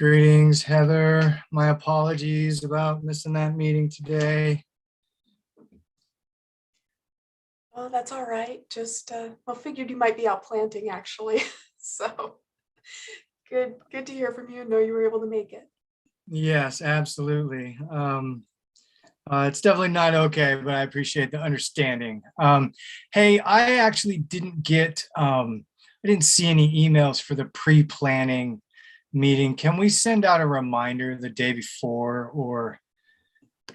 Greetings, Heather. My apologies about missing that meeting today. Oh, that's all right. Just well, figured you might be out planting actually. So good to hear from you and know you were able to make it. Yes, absolutely. It's definitely not okay, but I appreciate the understanding. Hey, I actually I didn't see any emails for the pre-planning meeting. Can we send out a reminder the day before, or,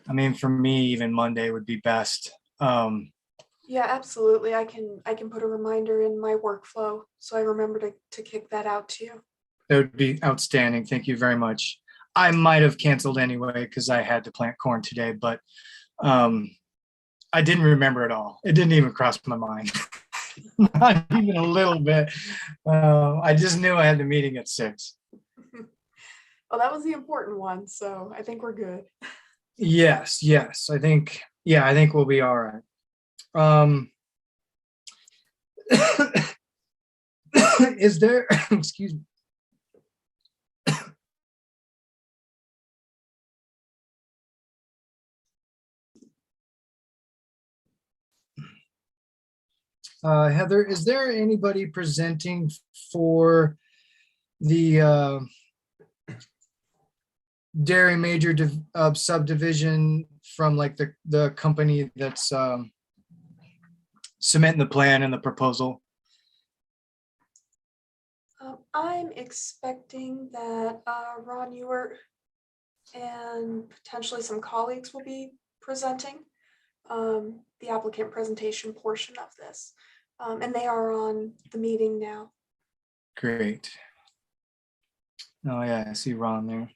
I mean, for me, even Monday would be best. Yeah, absolutely. I can put a reminder in my workflow so I remember to kick that out to you. That would be outstanding. Thank you very much. I might have canceled anyway because I had to plant corn today, but um, I didn't remember it all. It didn't even cross my mind, not even a little bit. I just knew I had the meeting at 6. Well, that was the important one, so I think we're good. Yes, yes. I think we'll be all right. Um, is there, excuse me. Heather, is there anybody presenting for the dairy major subdivision from like the company that's cementing the plan and the proposal? I'm expecting that Ron Ewert and potentially some colleagues will be presenting the applicant presentation portion of this. And they are on the meeting now. Great. Oh yeah, I see Ron there.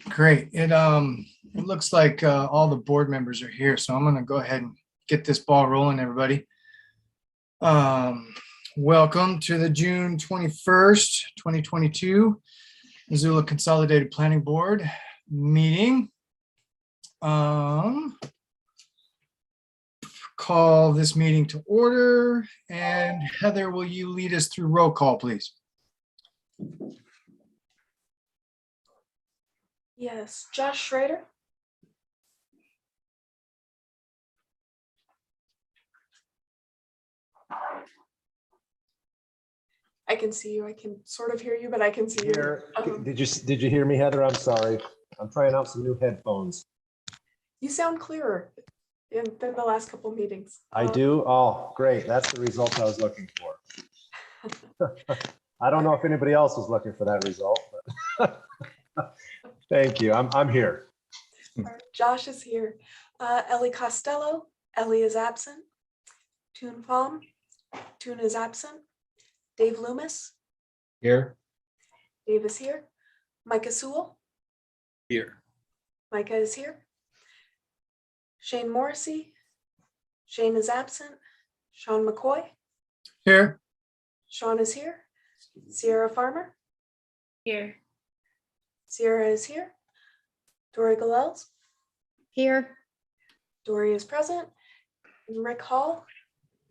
Great. It looks like all the board members are here, so I'm gonna go ahead and get this ball rolling, everybody. Um, Welcome to the June 21st, 2022 Missoula Consolidated Planning Board meeting. Call this meeting to order, and Heather, will you lead us through roll call, please? Yes, Josh Schrader, I can see you. I can sort of hear you, but I can see you. Here, did you hear me, Heather? I'm sorry. I'm trying out some new headphones. You sound clearer than the last couple meetings. I do? Oh, great. That's the result I was looking for. I don't know if anybody else was looking for that result, but thank you. I'm here. All right, Josh is here. Ellie Costello. Ellie is absent. Toon Pham. Toon is absent. Dave Loomis. Here. Dave is here. Micah Sewell. Here. Micah is here. Shane Morrissey. Shane is absent. Sean McCoy. Here. Sean is here. Sierra Farmer. Here. Sierra is here. Dory Galels. Here. Dory is present. And Rick Hall.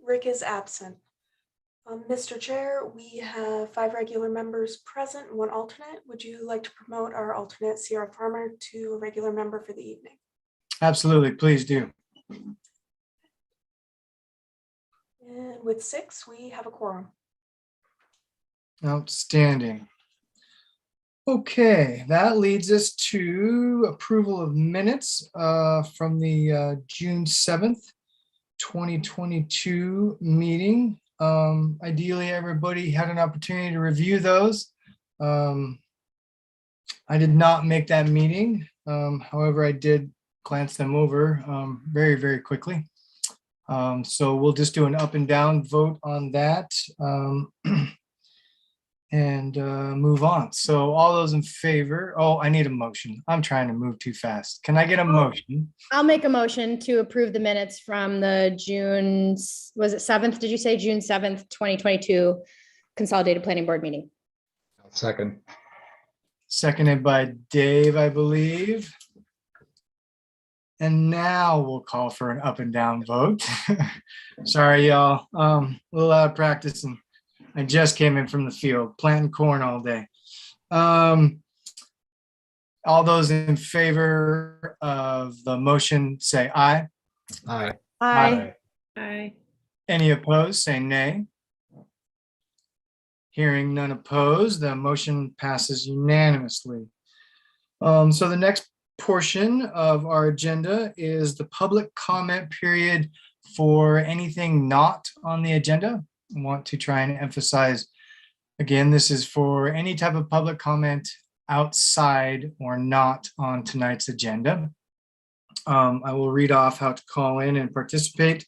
Rick is absent. Mr. Chair, we have 5 regular members present and 1 alternate. Would you like to promote our alternate Sierra Farmer to a regular member for the evening? Absolutely. Please do. And with 6, we have a quorum. Outstanding. Okay, that leads us to approval of minutes from the June 7th, 2022 meeting. Ideally, everybody had an opportunity to review those. I did not make that meeting. However, I did glance them over very, very quickly. So we'll just do an up and down vote on that. And move on. So all those in favor, oh, I need a motion. I'm trying to move too fast. Can I get a motion? I'll make a motion to approve the minutes from the June, was it 7th? Did you say June 7th, 2022 Consolidated Planning Board meeting? Second. Seconded by Dave, I believe. And now we'll call for an up and down vote. Sorry, y'all. A little out of practice and I just came in from the field, planting corn all day. All those in favor of the motion, say aye. Aye. Aye. Aye. Any opposed, say nay. Hearing none opposed, the motion passes unanimously. So the next portion of our agenda is the public comment period for anything not on the agenda. I want to try and emphasize, again, this is for any type of public comment outside or not on tonight's agenda. I will read off how to call in and participate,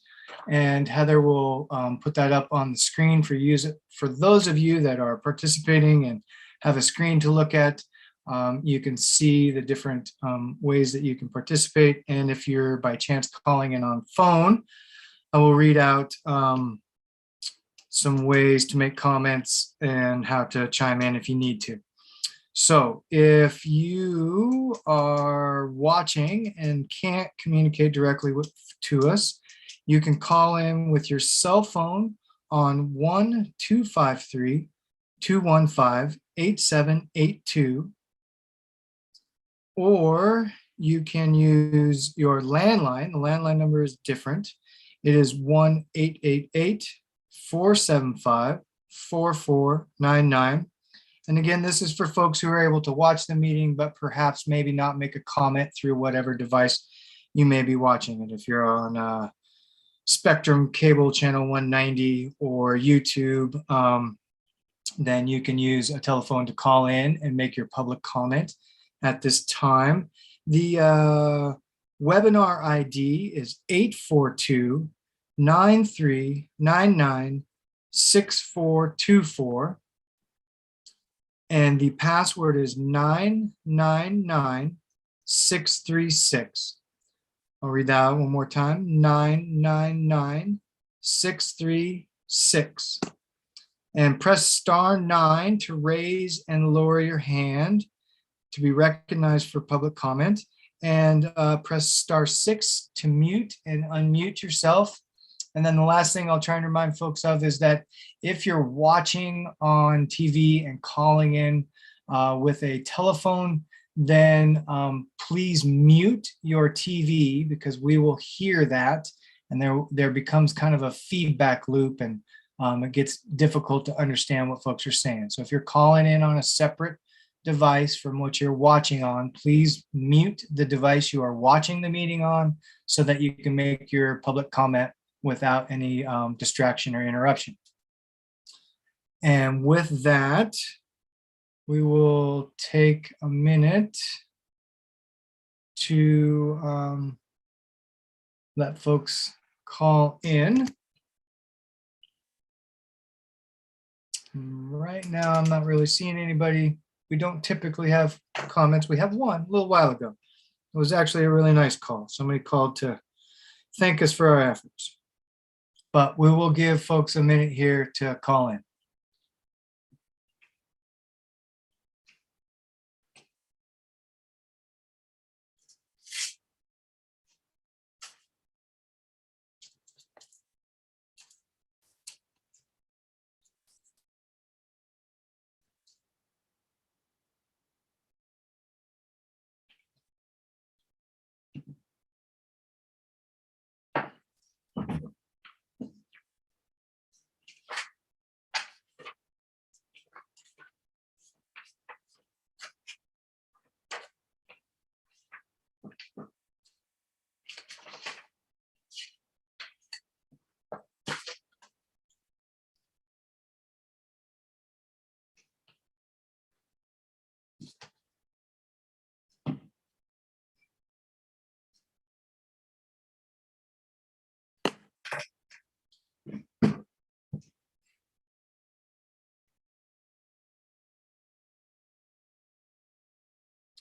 and Heather will put that up on the screen for those of you that are participating and have a screen to look at. You can see the different ways that you can participate, and if you're by chance calling in on phone, I will read out some ways to make comments and how to chime in if you need to. So if you are watching and can't communicate directly to us, you can call in with your cell phone on 1-253-215-8782, or you can use your landline. The landline number is different. It is 1-888-475-4499. And again, this is for folks who are able to watch the meeting, but perhaps maybe not make a comment through whatever device you may be watching it. If you're on Spectrum Cable Channel 190 or YouTube, then you can use a telephone to call in and make your public comment at this time. The webinar ID is 842-9399-6424. And the password is 999636. I'll read that one more time, 999636. And press *9 to raise and lower your hand to be recognized for public comment. And press *6 to mute and unmute yourself. And then the last thing I'll try and remind folks of is that if you're watching on TV and calling in with a telephone, then please mute your TV because we will hear that and there becomes kind of a feedback loop, and it gets difficult to understand what folks are saying. So if you're calling in on a separate device from what you're watching on, please mute the device you are watching the meeting on so that you can make your public comment without any distraction or interruption. And with that, we will take a minute to let folks call in. Right now, I'm not really seeing anybody. We don't typically have comments. We have one a little while ago. It was actually a really nice call. Somebody called to thank us for our efforts. But we will give folks a minute here to call in.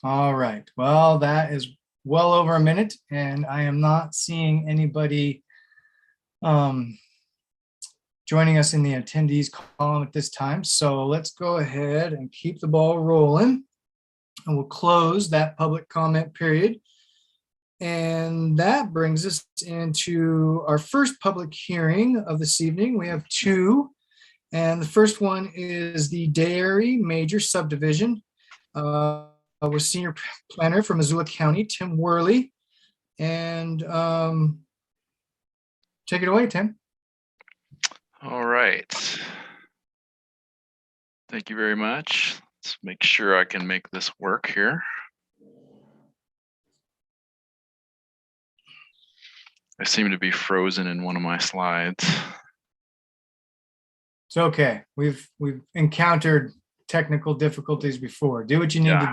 All right, well, that is well over a minute, and I am not seeing anybody joining us in the attendees column at this time. So let's go ahead and keep the ball rolling, and we'll close that public comment period. And that brings us into our first public hearing of this evening. We have two, and the first one is the Dairy Major Subdivision. With Senior Planner from Missoula County, Tim Worley. And take it away, Tim. All right. Thank you very much. Let's make sure I can make this work here. I seem to be frozen in one of my slides. It's okay. We've encountered technical difficulties before. Do what you need to do.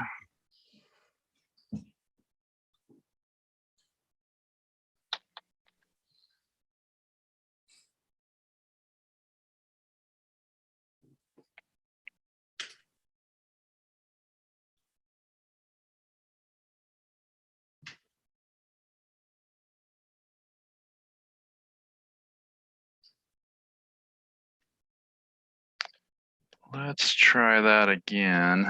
Let's try that again.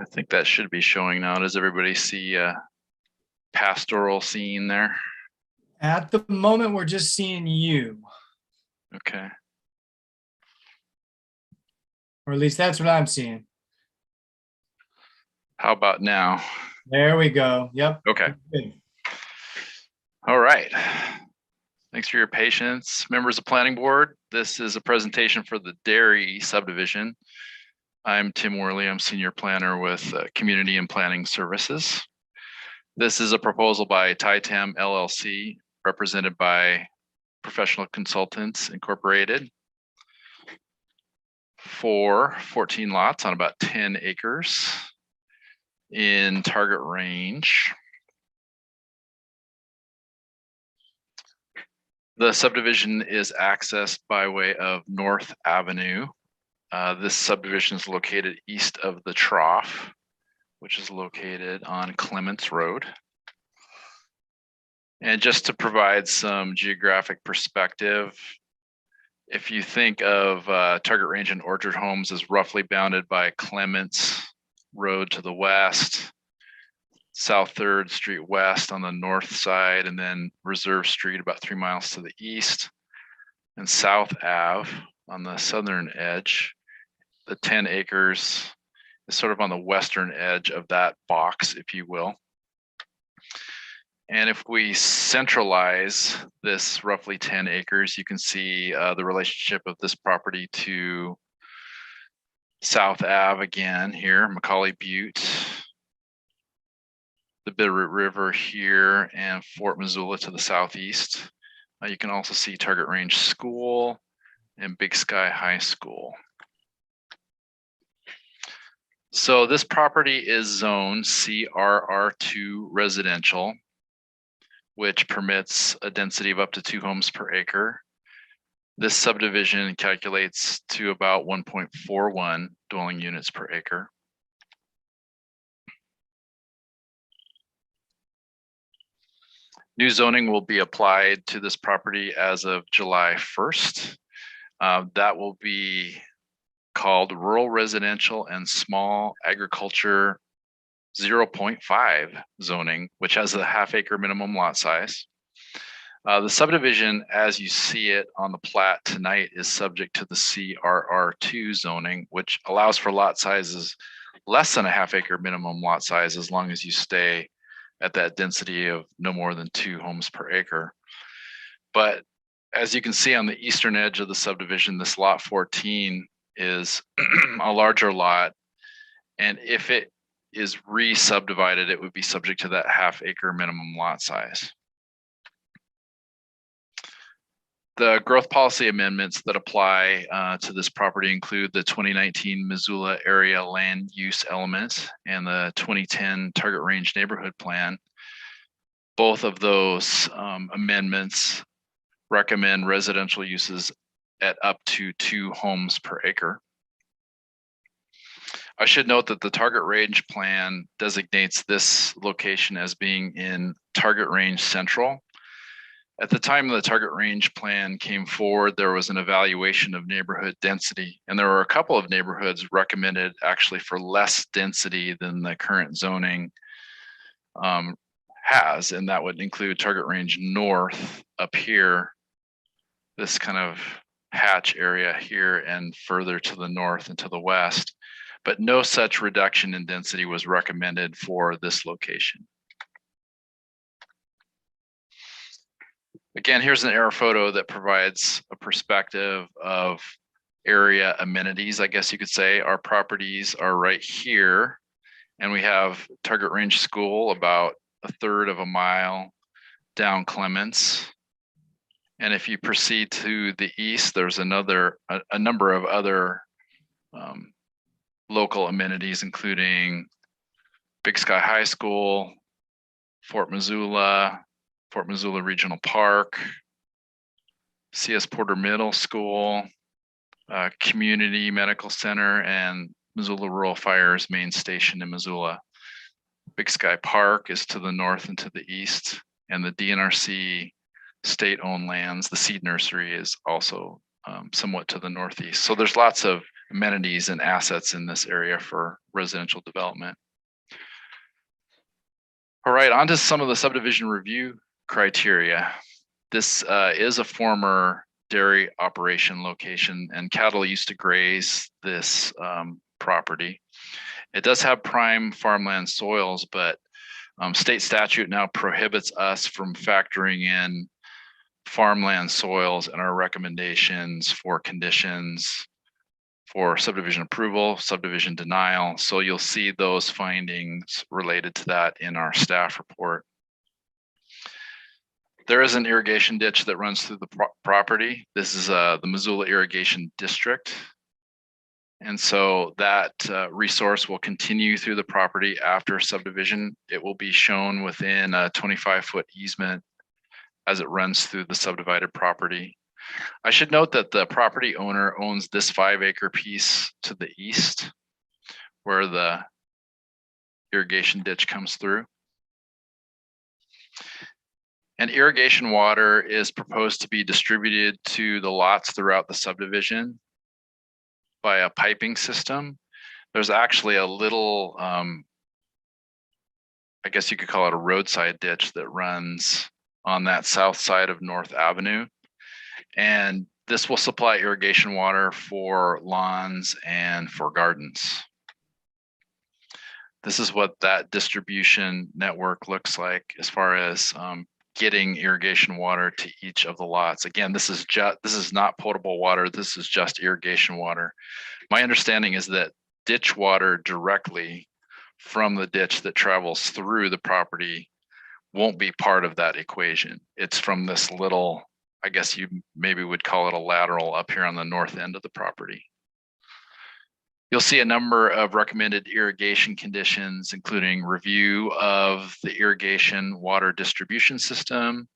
I think that should be showing now. Does everybody see a pastoral scene there? At the moment, we're just seeing you, Okay. or at least that's what I'm seeing. How about now? There we go. Yep. Okay. Good. All right. Thanks for your patience. Members of Planning Board, this is a presentation for the Dairy Subdivision. I'm Tim Worley. I'm Senior Planner with Community and Planning Services. This is a proposal by TITAM LLC, represented by Professional Consultants Incorporated, for 14 lots on about 10 acres in Target Range. The subdivision is accessed by way of North Avenue. This subdivision is located east of the Trough, which is located on Clements Road. And just to provide some geographic perspective, if you think of Target Range and Orchard Homes as roughly bounded by Clements, Road to the west, South Third Street West on the north side, and then Reserve Street about 3 miles to the east, and South Ave on the southern edge. The 10 acres is sort of on the western edge of that box, if you will. And if we centralize this roughly 10 acres, you can see the relationship of this property to South Ave again here, Macaulay Butte, the Bitterroot River here, and Fort Missoula to the southeast. You can also see Target Range School and Big Sky High School. So this property is zoned CRR2 residential, which permits a density of up to 2 homes per acre. This subdivision calculates to about 1.41 dwelling units per acre. New zoning will be applied to this property as of July 1st. That will be called Rural Residential and Small Agriculture 0.5 zoning, which has a ½ acre minimum lot size. The subdivision, as you see it on the plat tonight, is subject to the CRR2 zoning, which allows for lot sizes less than a ½ acre minimum lot size as long as you stay at that density of no more than 2 homes per acre. But as you can see on the eastern edge of the subdivision, this lot 14 is a larger lot. And if it is re-subdivided, it would be subject to that ½ acre minimum lot size. The growth policy amendments that apply to this property include the 2019 Missoula Area Land Use Element and the 2010 Target Range Neighborhood Plan. Both of those amendments recommend residential uses at up to 2 homes per acre. I should note that the Target Range Plan designates this location as being in Target Range Central. At the time the Target Range Plan came forward, there was an evaluation of neighborhood density, and there were a couple of neighborhoods recommended actually for less density than the current zoning has, and that would include Target Range North up here, this kind of hatch area here, and further to the north and to the west. But no such reduction in density was recommended for this location. Again, here's an air photo that provides a perspective of area amenities, I guess you could say. Our properties are right here, and we have Target Range School about 1/3 of a mile down Clements. And if you proceed to the east, there's a number of other local amenities, including Big Sky High School, Fort Missoula Regional Park, C.S. Porter Middle School, Community Medical Center, and Missoula Rural Fire's main station in Missoula. Big Sky Park is to the north and to the east, and the DNRC state-owned lands, the seed nursery, is also somewhat to the northeast. So there's lots of amenities and assets in this area for residential development. All right, on to some of the subdivision review criteria. This is a former dairy operation location, and cattle used to graze this property. It does have prime farmland soils, but state statute now prohibits us from factoring in farmland soils in our recommendations for conditions for subdivision approval, subdivision denial. So you'll see those findings related to that in our staff report. There is an irrigation ditch that runs through the property. This is the Missoula Irrigation District. And so that resource will continue through the property after subdivision. It will be shown within a 25-foot easement as it runs through the subdivided property. I should note that the property owner owns this 5-acre piece to the east where the irrigation ditch comes through. And irrigation water is proposed to be distributed to the lots throughout the subdivision by a piping system. there's actually a little, I guess you could call it a roadside ditch that runs on that south side of North Avenue. And this will supply irrigation water for lawns and for gardens. This is what that distribution network looks like as far as getting irrigation water to each of the lots. Again, this is not potable water. This is just irrigation water. My understanding is that ditch water directly from the ditch that travels through the property won't be part of that equation. It's from this little, I guess you maybe would call it a lateral up here on the north end of the property. You'll see a number of recommended irrigation conditions, including review of the irrigation water distribution system,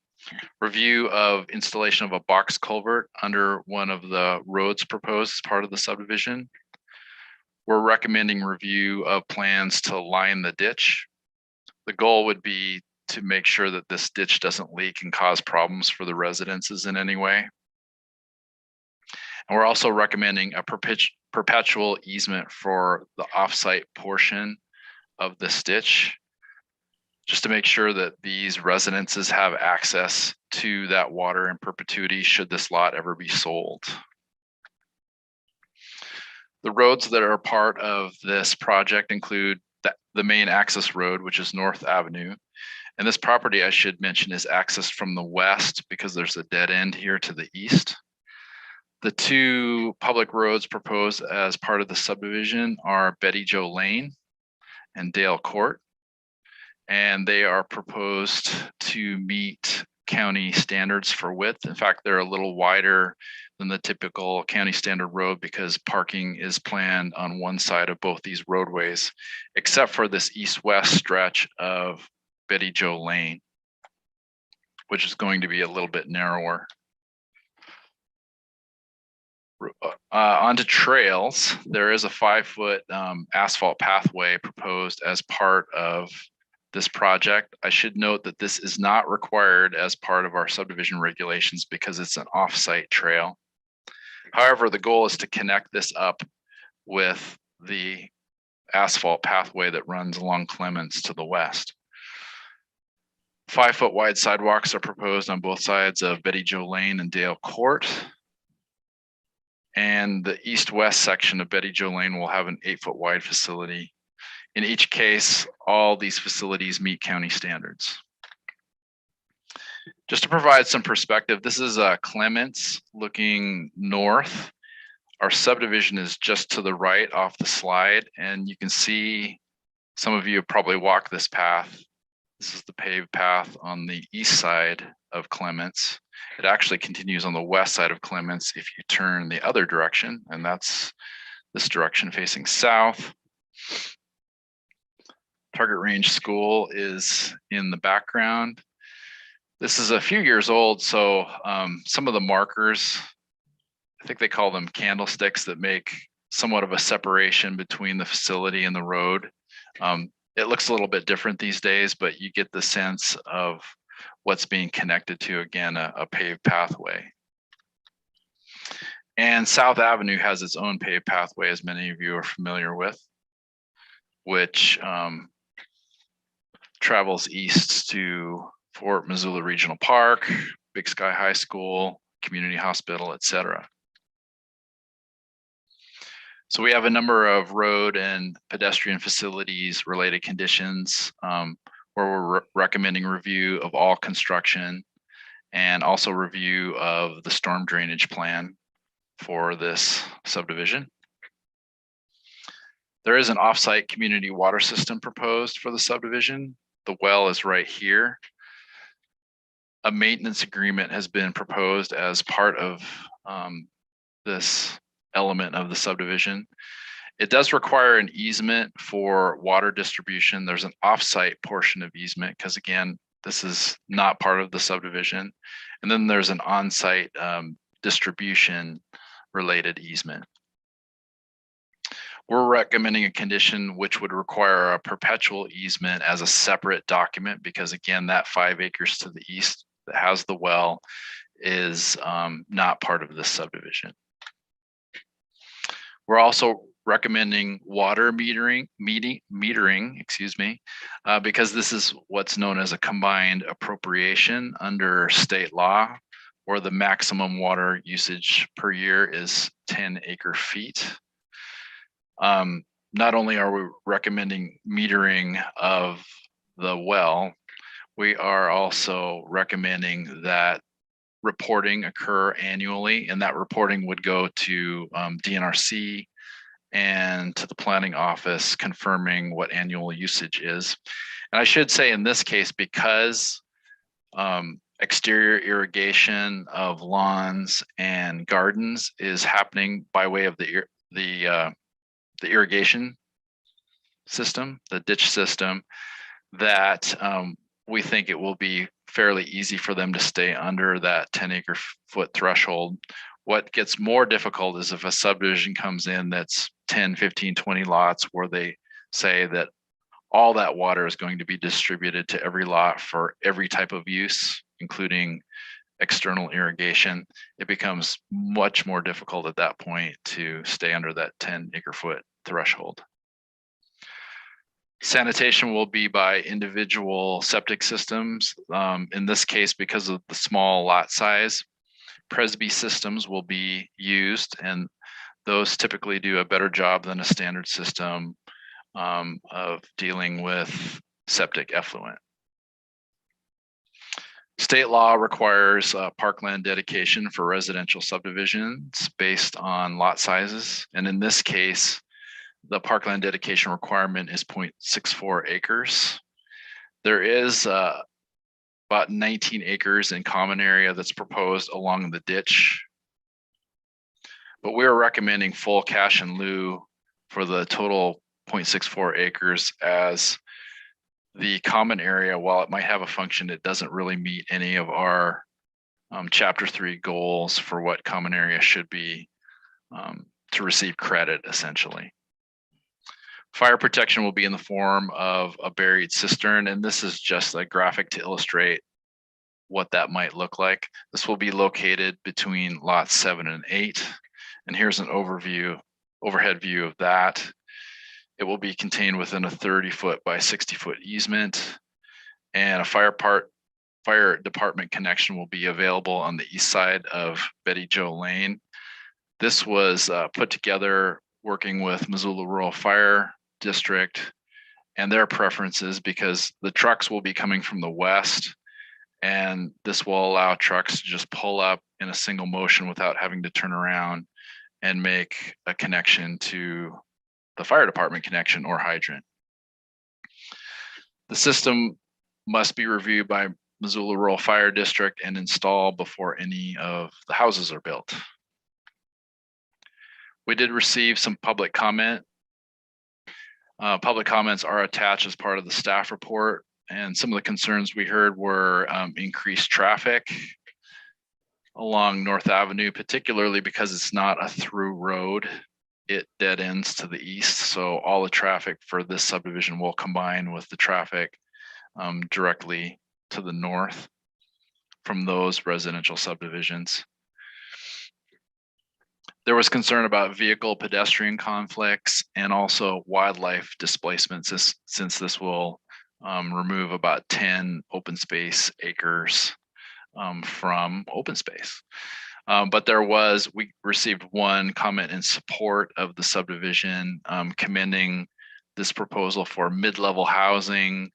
review of installation of a box culvert under one of the roads proposed as part of the subdivision. We're recommending review of plans to line the ditch. The goal would be to make sure that this ditch doesn't leak and cause problems for the residences in any way. And we're also recommending a perpetual easement for the offsite portion of this ditch, just to make sure that these residences have access to that water in perpetuity should this lot ever be sold. The roads that are part of this project include the main access road, which is North Avenue. And this property, I should mention, is accessed from the west because there's a dead end here to the east. The two public roads proposed as part of the subdivision are Betty Jo Lane and Dale Court. And they are proposed to meet county standards for width. In fact, they're a little wider than the typical county standard road because parking is planned on one side of both these roadways, except for this east-west stretch of Betty Jo Lane, which is going to be a little bit narrower. Onto trails, there is a 5-foot asphalt pathway proposed as part of this project. I should note that this is not required as part of our subdivision regulations because it's an off-site trail. However, the goal is to connect this up with the asphalt pathway that runs along Clements to the west. 5-foot wide sidewalks are proposed on both sides of Betty Jo Lane and Dale Court. And the east-west section of Betty Jo Lane will have an 8-foot wide facility. In each case, all these facilities meet county standards. Just to provide some perspective, this is Clements looking north. Our subdivision is just to the right off the slide, and you can see some of you have probably walked this path. This is the paved path on the east side of Clements. It actually continues on the west side of Clements if you turn the other direction, and that's this direction facing south. Target Range School is in the background. This is a few years old, so some of the markers, I think they call them candlesticks, that make somewhat of a separation between the facility and the road. It looks a little bit different these days, but you get the sense of what's being connected to, again, a paved pathway. And South Avenue has its own paved pathway, as many of you are familiar with, which travels east to Fort Missoula Regional Park, Big Sky High School, Community Hospital, etc. So we have a number of road and pedestrian facilities related conditions where we're recommending review of all construction and also review of the storm drainage plan for this subdivision. There is an offsite community water system proposed for the subdivision. The well is right here. A maintenance agreement has been proposed as part of this element of the subdivision. It does require an easement for water distribution. There's an offsite portion of easement because, again, this is not part of the subdivision. And then there's an on-site distribution related easement. We're recommending a condition which would require a perpetual easement as a separate document because, again, that 5 acres to the east that has the well is not part of this subdivision. We're also recommending water metering, because this is what's known as a combined appropriation under state law, where the maximum water usage per year is 10 acre feet. Not only are we recommending metering of the well, we are also recommending that reporting occur annually, and that reporting would go to DNRC and to the planning office confirming what annual usage is. And I should say in this case, because exterior irrigation of lawns and gardens is happening by way of the irrigation system, the ditch system, that we think it will be fairly easy for them to stay under that 10 acre foot threshold. What gets more difficult is if a subdivision comes in that's 10, 15, 20 lots where they say that all that water is going to be distributed to every lot for every type of use, including external irrigation. It becomes much more difficult at that point to stay under that 10 acre foot threshold. Sanitation will be by individual septic systems. In this case, because of the small lot size, Presby systems will be used, and those typically do a better job than a standard system of dealing with septic effluent. State law requires parkland dedication for residential subdivisions based on lot sizes. And in this case, the parkland dedication requirement is 0.64 acres. There is about 19 acres in common area that's proposed along the ditch. But we're recommending full cash in lieu for the total 0.64 acres, as the common area, while it might have a function, it doesn't really meet any of our chapter 3 goals for what common area should be to receive credit, essentially. Fire protection will be in the form of a buried cistern, and this is just a graphic to illustrate what that might look like. This will be located between lots 7 and 8. And here's an overhead view of that. It will be contained within a 30-foot by 60-foot easement, and a fire department connection will be available on the east side of Betty Jo Lane. This was put together working with Missoula Rural Fire District and their preferences, because the trucks will be coming from the west, and this will allow trucks to just pull up in a single motion without having to turn around and make a connection to the fire department connection or hydrant. The system must be reviewed by Missoula Rural Fire District and installed before any of the houses are built. We did receive some public comment. Public comments are attached as part of the staff report, and some of the concerns we heard were increased traffic along North Avenue, particularly because it's not a through road. It dead ends to the east, so all the traffic for this subdivision will combine with the traffic directly to the north from those residential subdivisions. There was concern about vehicle pedestrian conflicts and also wildlife displacements, since this will remove about 10 open space acres from open space. But we received one comment in support of the subdivision, commending this proposal for mid-level housing,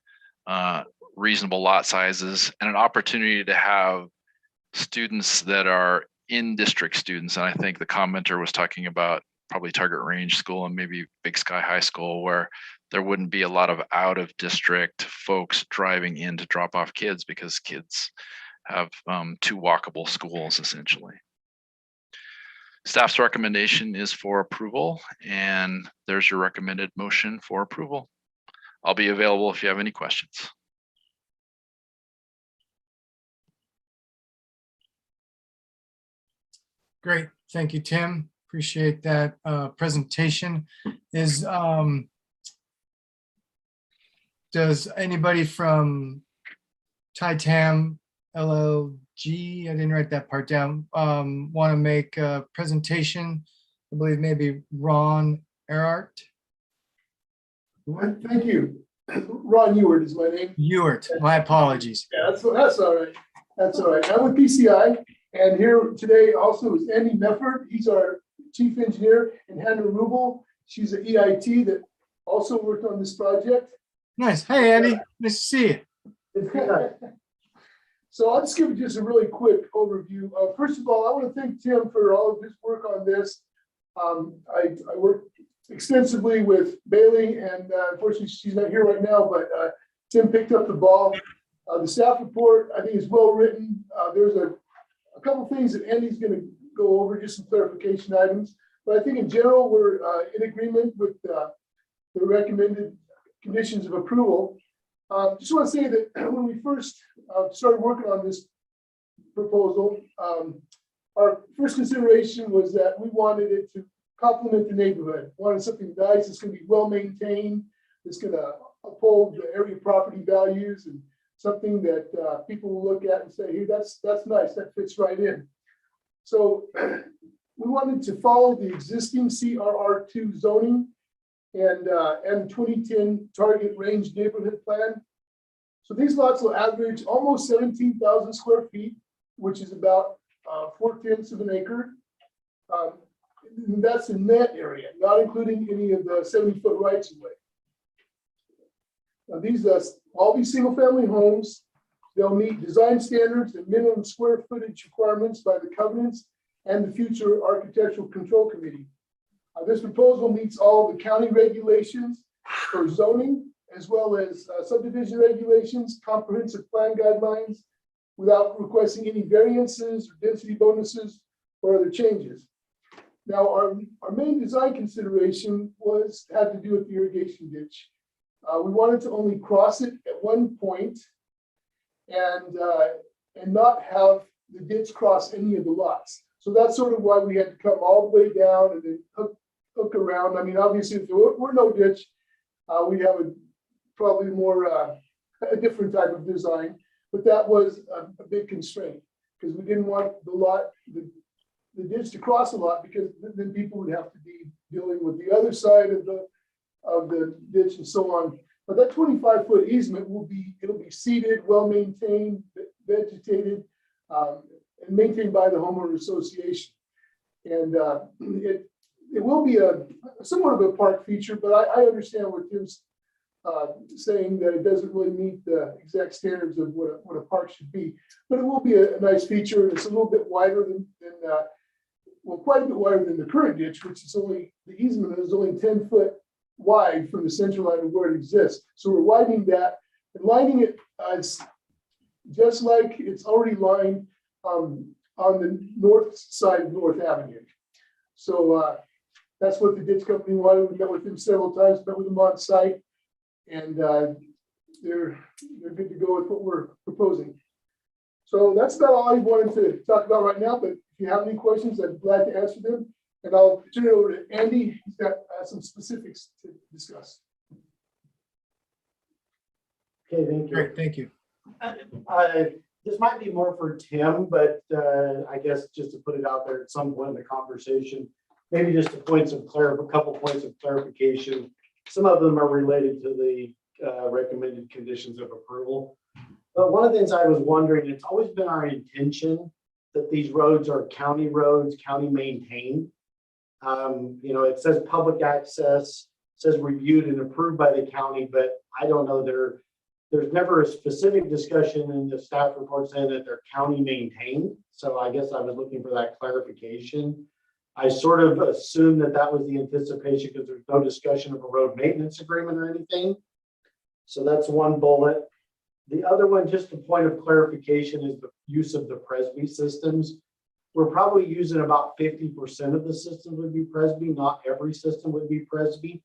reasonable lot sizes, and an opportunity to have students that are in-district students. And I think the commenter was talking about probably Target Range School and maybe Big Sky High School, where there wouldn't be a lot of out-of-district folks driving in to drop off kids, because kids have 2 walkable schools, essentially. Staff's recommendation is for approval, and there's your recommended motion for approval. I'll be available if you have any questions. Great. Thank you, Tim. Appreciate that presentation. Does anybody from Titam LLG, I didn't write that part down, want to make a presentation? I believe maybe Ron Erhart? Thank you. Ron Ewart is my name. Ewart, my apologies. Yeah, that's all right. That's all right. I'm with PCI, and here today also is Andy Mefford. He's our chief engineer, and Hannah Rubel. She's an EIT that also worked on this project. Nice. Hey, Andy, nice to see you. So I'll just give you just a really quick overview. First of all, I want to thank Tim for all of his work on this. I worked extensively with Bailey, and unfortunately she's not here right now, but Tim picked up the ball. The staff report, I think, is well written. There's a couple things that Andy's going to go over, just some clarification items. But I think in general, we're in agreement with the recommended conditions of approval. Just want to say that when we first started working on this proposal, our first consideration was that we wanted it to complement the neighborhood. Wanted something nice that's going to be well maintained, that's going to uphold the area property values, and something that people will look at and say, hey, that's nice, that fits right in. So we wanted to follow the existing CRR2 zoning and 2010 target range neighborhood plan. So these lots will average almost 17,000 square feet, which is about 4/10 of an acre. That's the net area, not including any of the 70-foot rights of way. Now these all these single-family homes, they'll meet design standards and minimum square footage requirements by the covenants and the future architectural control committee. This proposal meets all the county regulations for zoning, as well as subdivision regulations, comprehensive plan guidelines, without requesting any variances or density bonuses or other changes. Now, our main design consideration had to do with the irrigation ditch. We wanted to only cross it at one point and not have the ditch cross any of the lots. So that's sort of why we had to come all the way down and then hook around. I mean, obviously, if there were no ditch, we'd have probably more a different type of design. But that was a big constraint because we didn't want the ditch to cross a lot, because then people would have to be dealing with the other side of the ditch and so on. But that 25-foot easement it'll be seeded, well maintained, vegetated, and maintained by the homeowner association. And it will be a somewhat of a park feature, but I understand what Tim's saying, that it doesn't really meet the exact standards of what a park should be. But it will be a nice feature. It's a little bit wider than quite a bit wider than the current ditch, which is the easement is only 10 foot wide from the center line of where it exists. So we're widening that and lining it just like it's already lined on the north side of North Avenue. So that's what the ditch company wanted. We met with them several times, met with them on site, and they're good to go with what we're proposing. So that's about all I wanted to talk about right now, but if you have any questions, I'd be glad to answer them. And I'll turn it over to Andy. He's got some specifics to discuss. Okay, thank you. Great, thank you. This might be more for Tim, but I guess just to put it out there at some point in the conversation, maybe just a couple points of clarification. Some of them are related to the recommended conditions of approval. But one of the things I was wondering, it's always been our intention that these roads are county roads, county maintained. It says public access, says reviewed and approved by the county, but I don't know, there's never a specific discussion in the staff report saying that they're county maintained. So I guess I was looking for that clarification. I sort of assumed that was the anticipation because there's no discussion of a road maintenance agreement or anything. So that's one bullet. The other one, just a point of clarification, is the use of the Presby systems. We're probably using about 50% of the systems would be Presby. Not every system would be Presby,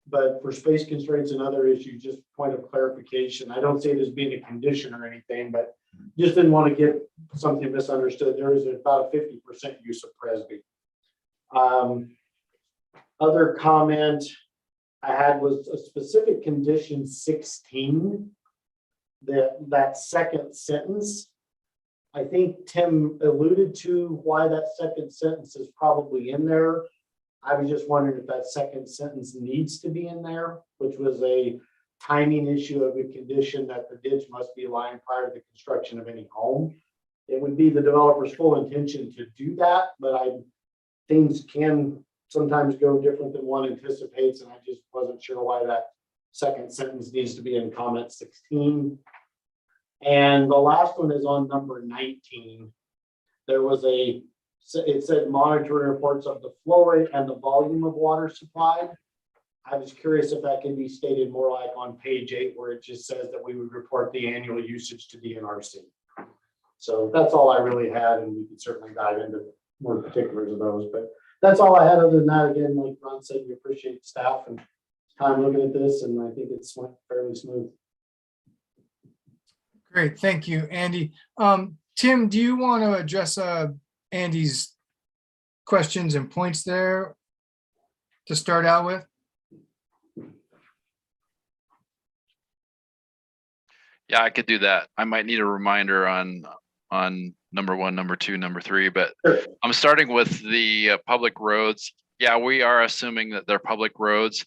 but for space constraints and other issues, just point of clarification. I don't see it as being a condition or anything, but just didn't want to get something misunderstood. There is about a 50% use of Presby. Other comment I had was a specific condition 16, that second sentence. I think Tim alluded to why that second sentence is probably in there. I was just wondering if that second sentence needs to be in there, which was a timing issue of a condition that the ditch must be lined prior to the construction of any home. It would be the developer's full intention to do that, but things can sometimes go different than one anticipates, and I just wasn't sure why that second sentence needs to be in comment 16. And the last one is on number 19. There was it said monitoring reports of the flow rate and the volume of water supplied. I was curious if that can be stated more like on page 8, where it just says that we would report the annual usage to DNRC. So that's all I really had, and we could certainly dive into more particulars of those, but that's all I had. Other than that, again, like Ron said, we appreciate staff and time looking at this, and I think it's went fairly smooth. Great, thank you, Andy. Tim, do you want to address Andy's questions and points there to start out with? Yeah, I could do that. I might need a reminder on number 1, number 2, number 3, but Sure. I'm starting with the public roads. Yeah, we are assuming that they're public roads.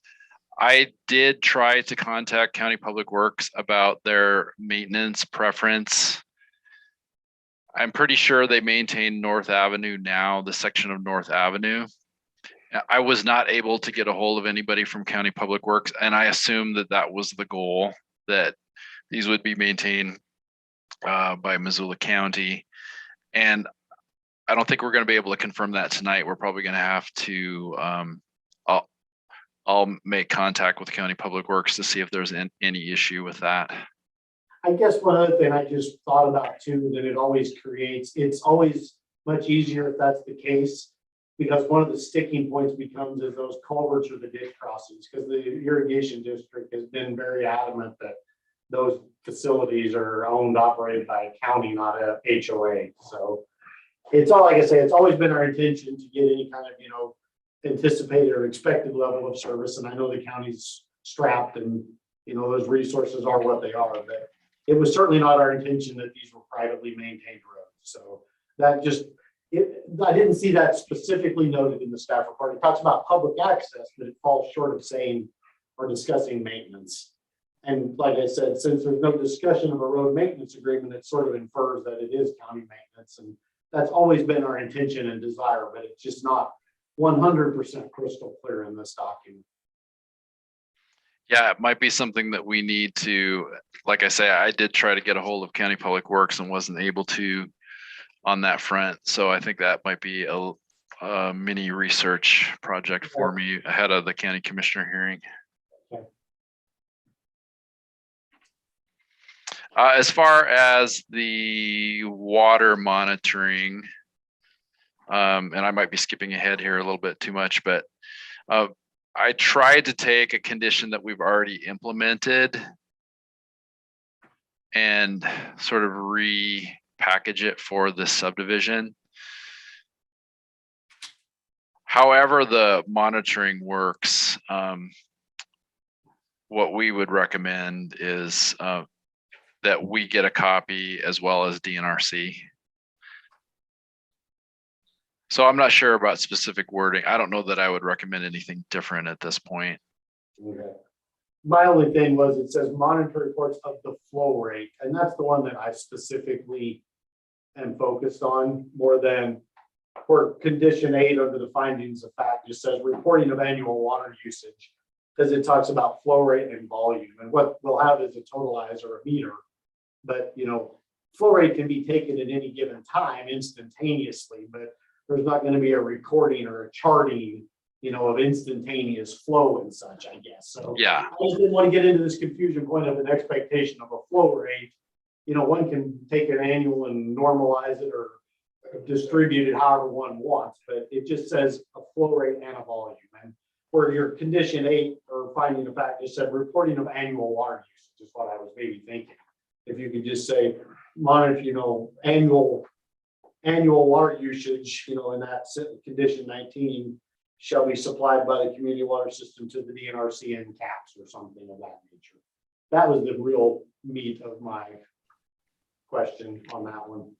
I did try to contact County Public Works about their maintenance preference. I'm pretty sure they maintain North Avenue now, the section of North Avenue. I was not able to get a hold of anybody from County Public Works, and I assumed that that was the goal, that these would be maintained by Missoula County. And I don't think we're going to be able to confirm that tonight. We're probably going to have to, I'll make contact with County Public Works to see if there's any issue with that. I guess one other thing I just thought about too, that it always creates, it's always much easier if that's the case, because one of the sticking points becomes is those culverts or the ditch crossings, because the irrigation district has been very adamant that those facilities are owned, operated by a county, not a HOA. So it's all, like I say, it's always been our intention to get any kind of, anticipated or expected level of service. And I know the county's strapped and, those resources are what they are, but it was certainly not our intention that these were privately maintained roads. So that I didn't see that specifically noted in the staff report. It talks about public access, but it falls short of saying or discussing maintenance. And like I said, since there's no discussion of a road maintenance agreement, it sort of infers that it is county maintenance. And that's always been our intention and desire, but it's just not 100% crystal clear in this document. Yeah, it might be something that we need to, like I say, I did try to get a hold of County Public Works and wasn't able to on that front. So I think that might be a mini research project for me ahead of the county commissioner hearing. As far as the water monitoring, and I might be skipping ahead here a little bit too much, but I tried to take a condition that we've already implemented and sort of repackage it for this subdivision. However the monitoring works, what we would recommend is that we get a copy as well as DNRC. So I'm not sure about specific wording. I don't know that I would recommend anything different at this point. Okay. My only thing was it says monitor reports of the flow rate, and that's the one that I specifically am focused on more than for condition 8 under the findings of fact. Just says reporting of annual water usage, because it talks about flow rate and volume, and what we'll have is a totalizer, a meter. But flow rate can be taken at any given time instantaneously, but there's not going to be a recording or a charting, of instantaneous flow and such, I guess. So Yeah, I just didn't want to get into this confusion point of an expectation of a flow rate. One can take an annual and normalize it or distribute it however one wants, but it just says a flow rate and a volume. And where your condition 8 or finding of fact just said reporting of annual water usage is what I was maybe thinking. If you could just say monitor, annual water usage, in that condition 19 shall be supplied by the community water system to the DNRC and caps or something of that nature. That was the real meat of my question on that one.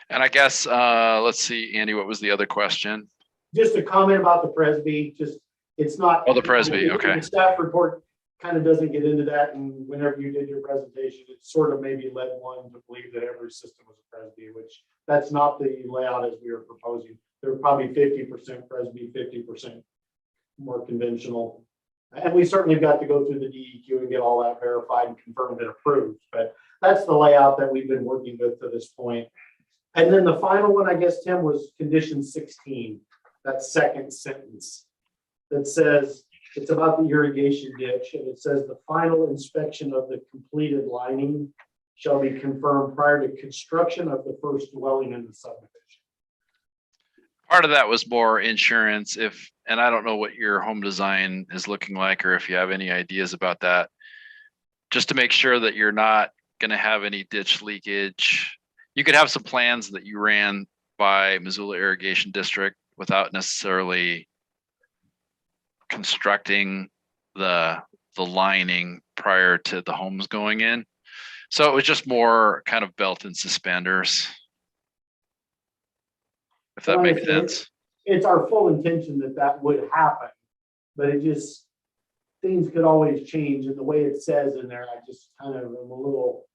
And I guess, let's see, Andy, what was the other question? Just a comment about the Presby, just, it's not. Oh, the Presby, okay. The staff report kind of doesn't get into that, and whenever you did your presentation, it sort of maybe led one to believe that every system was a Presby, which that's not the layout as we were proposing. They're probably 50% Presby, 50% more conventional. And we certainly got to go through the DEQ and get all that verified and confirmed and approved, but that's the layout that we've been working with to this point. And then the final one, I guess, Tim, was condition 16, that second sentence that says, it's about the irrigation ditch, and it says the final inspection of the completed lining shall be confirmed prior to construction of the first dwelling in the subdivision. Part of that was more insurance and I don't know what your home design is looking like, or if you have any ideas about that. Just to make sure that you're not gonna have any ditch leakage. You could have some plans that you ran by Missoula Irrigation District without necessarily constructing the lining prior to the homes going in. So it was just more kind of belt and suspenders. If that makes sense. It's our full intention that that would happen, but it just, things could always change, and the way it says in there, I just kind of am a little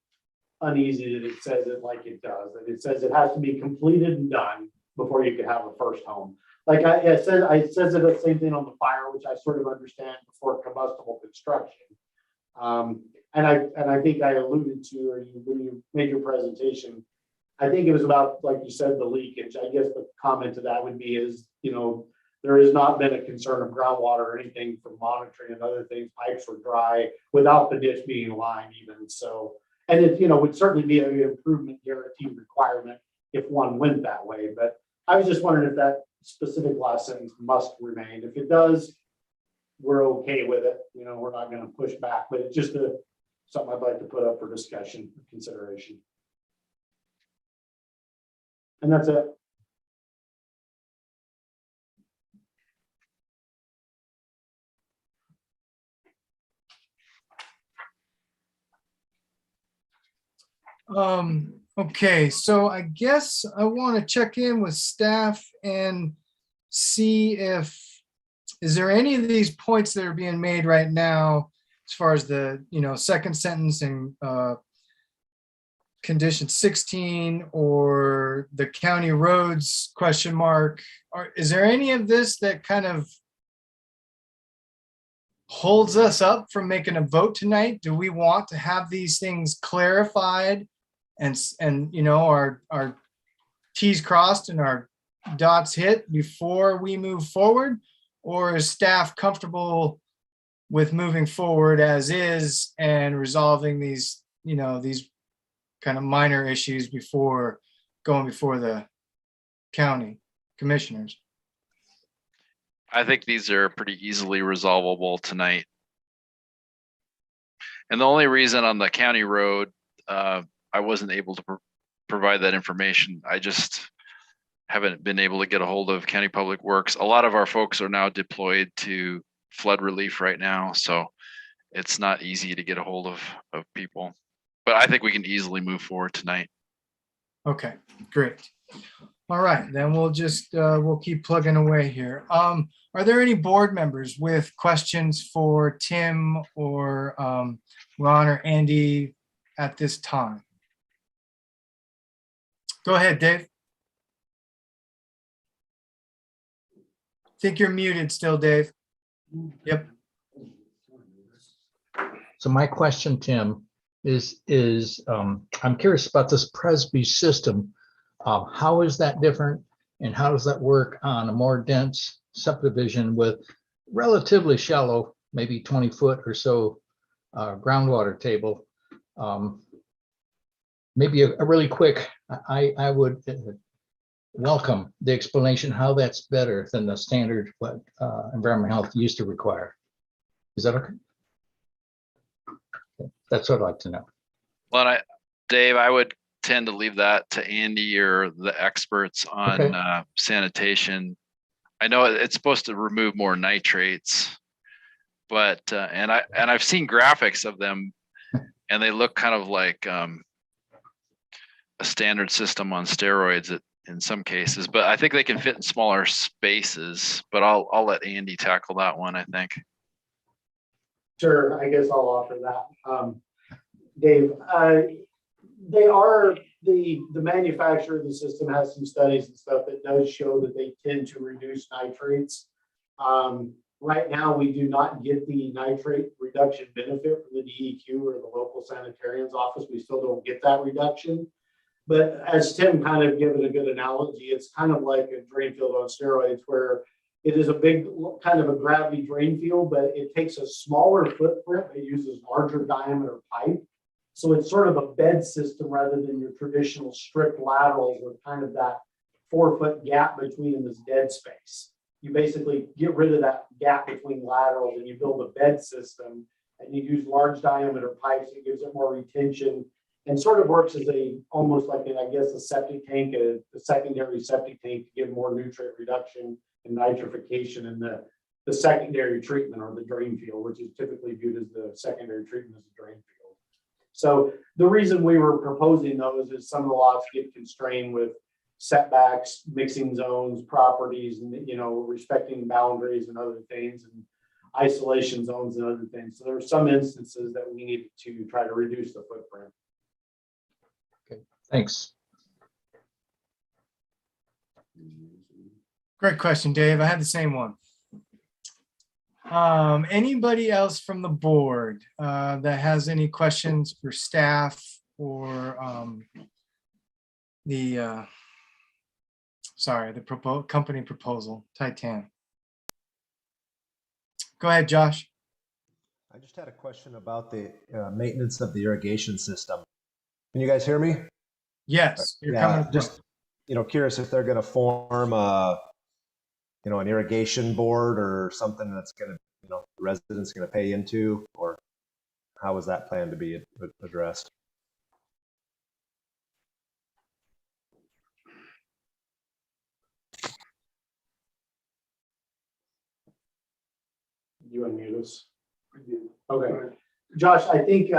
uneasy that it says it like it does, that it says it has to be completed and done before you can have a first home. Like it says it the same thing on the fire, which I sort of understand before combustible construction. And I think I alluded to, or when you made your presentation, I think it was about, like you said, the leakage. I guess the comment to that would be is, there has not been a concern of groundwater or anything from monitoring and other things. Pipes were dry without the ditch being lined even. So, and it, would certainly be an improvement guarantee requirement if one went that way. But I was just wondering if that specific last sentence must remain. If it does, we're okay with it. We're not going to push back, but it's just something I'd like to put up for discussion, consideration. And that's it. Okay, so I guess I want to check in with staff and see is there any of these points that are being made right now as far as the, second sentence and condition 16 or the county roads question mark, or is there any of this that kind of holds us up from making a vote tonight? Do we want to have these things clarified and our T's crossed and our dots hit before we move forward? Or is staff comfortable with moving forward as is and resolving these kind of minor issues before going before the county commissioners? I think these are pretty easily resolvable tonight. And the only reason on the county road, I wasn't able to provide that information. I just haven't been able to get a hold of County Public Works. A lot of our folks are now deployed to flood relief right now, so it's not easy to get a hold of people. But I think we can easily move forward tonight. Okay, great. All right, then we'll just we'll keep plugging away here. Are there any board members with questions for Tim or Ron or Andy at this time? Go ahead, Dave. I think you're muted still, Dave. Yep. So my question, Tim, is I'm curious about this Presby system. How is that different, and how does that work on a more dense subdivision with relatively shallow, maybe 20 foot or so groundwater table? Maybe a really quick, I would welcome the explanation how that's better than the standard what environmental health used to require. Is that okay? That's what I'd like to know. Well, Dave, I would tend to leave that to Andy or the experts on Okay. Sanitation. I know it's supposed to remove more nitrates, but and I've seen graphics of them, and they look kind of like a standard system on steroids in some cases, but I think they can fit in smaller spaces, but I'll let Andy tackle that one, I think. Sure, I guess I'll offer that. Dave, they are, the manufacturer of the system has some studies and stuff that does show that they tend to reduce nitrates. Right now, we do not get the nitrate reduction benefit from the DEQ or the local sanitarian's office. We still don't get that reduction. But as Tim kind of given a good analogy, it's kind of like a drain field on steroids where it is a big kind of a gravity drain field, but it takes a smaller footprint. It uses larger diameter pipe. So it's sort of a bed system rather than your traditional strict laterals with kind of that 4-foot gap between them as dead space. You basically get rid of that gap between laterals and you build a bed system and you use large diameter pipes. It gives it more retention and sort of works as almost like I guess a septic tank, a secondary septic tank to give more nutrient reduction and nitrification in the secondary treatment or the drain field, which is typically viewed as the secondary treatment as a drain field. So the reason we were proposing those is some of the lots get constrained with setbacks, mixing zones, properties, and respecting boundaries and other things, and isolation zones and other things. So there are some instances that we needed to try to reduce the footprint. Thanks. Great question, Dave. I had the same one. Anybody else from the board that has any questions for staff or the company proposal, Titan? Go ahead, Josh. I just had a question about the maintenance of the irrigation system. Can you guys hear me? Yes, you're Yeah, coming. just curious if they're going to form an irrigation board or something that's going to the residents going to pay into, or how is that plan to be addressed? You unmute us. Okay. Josh, I think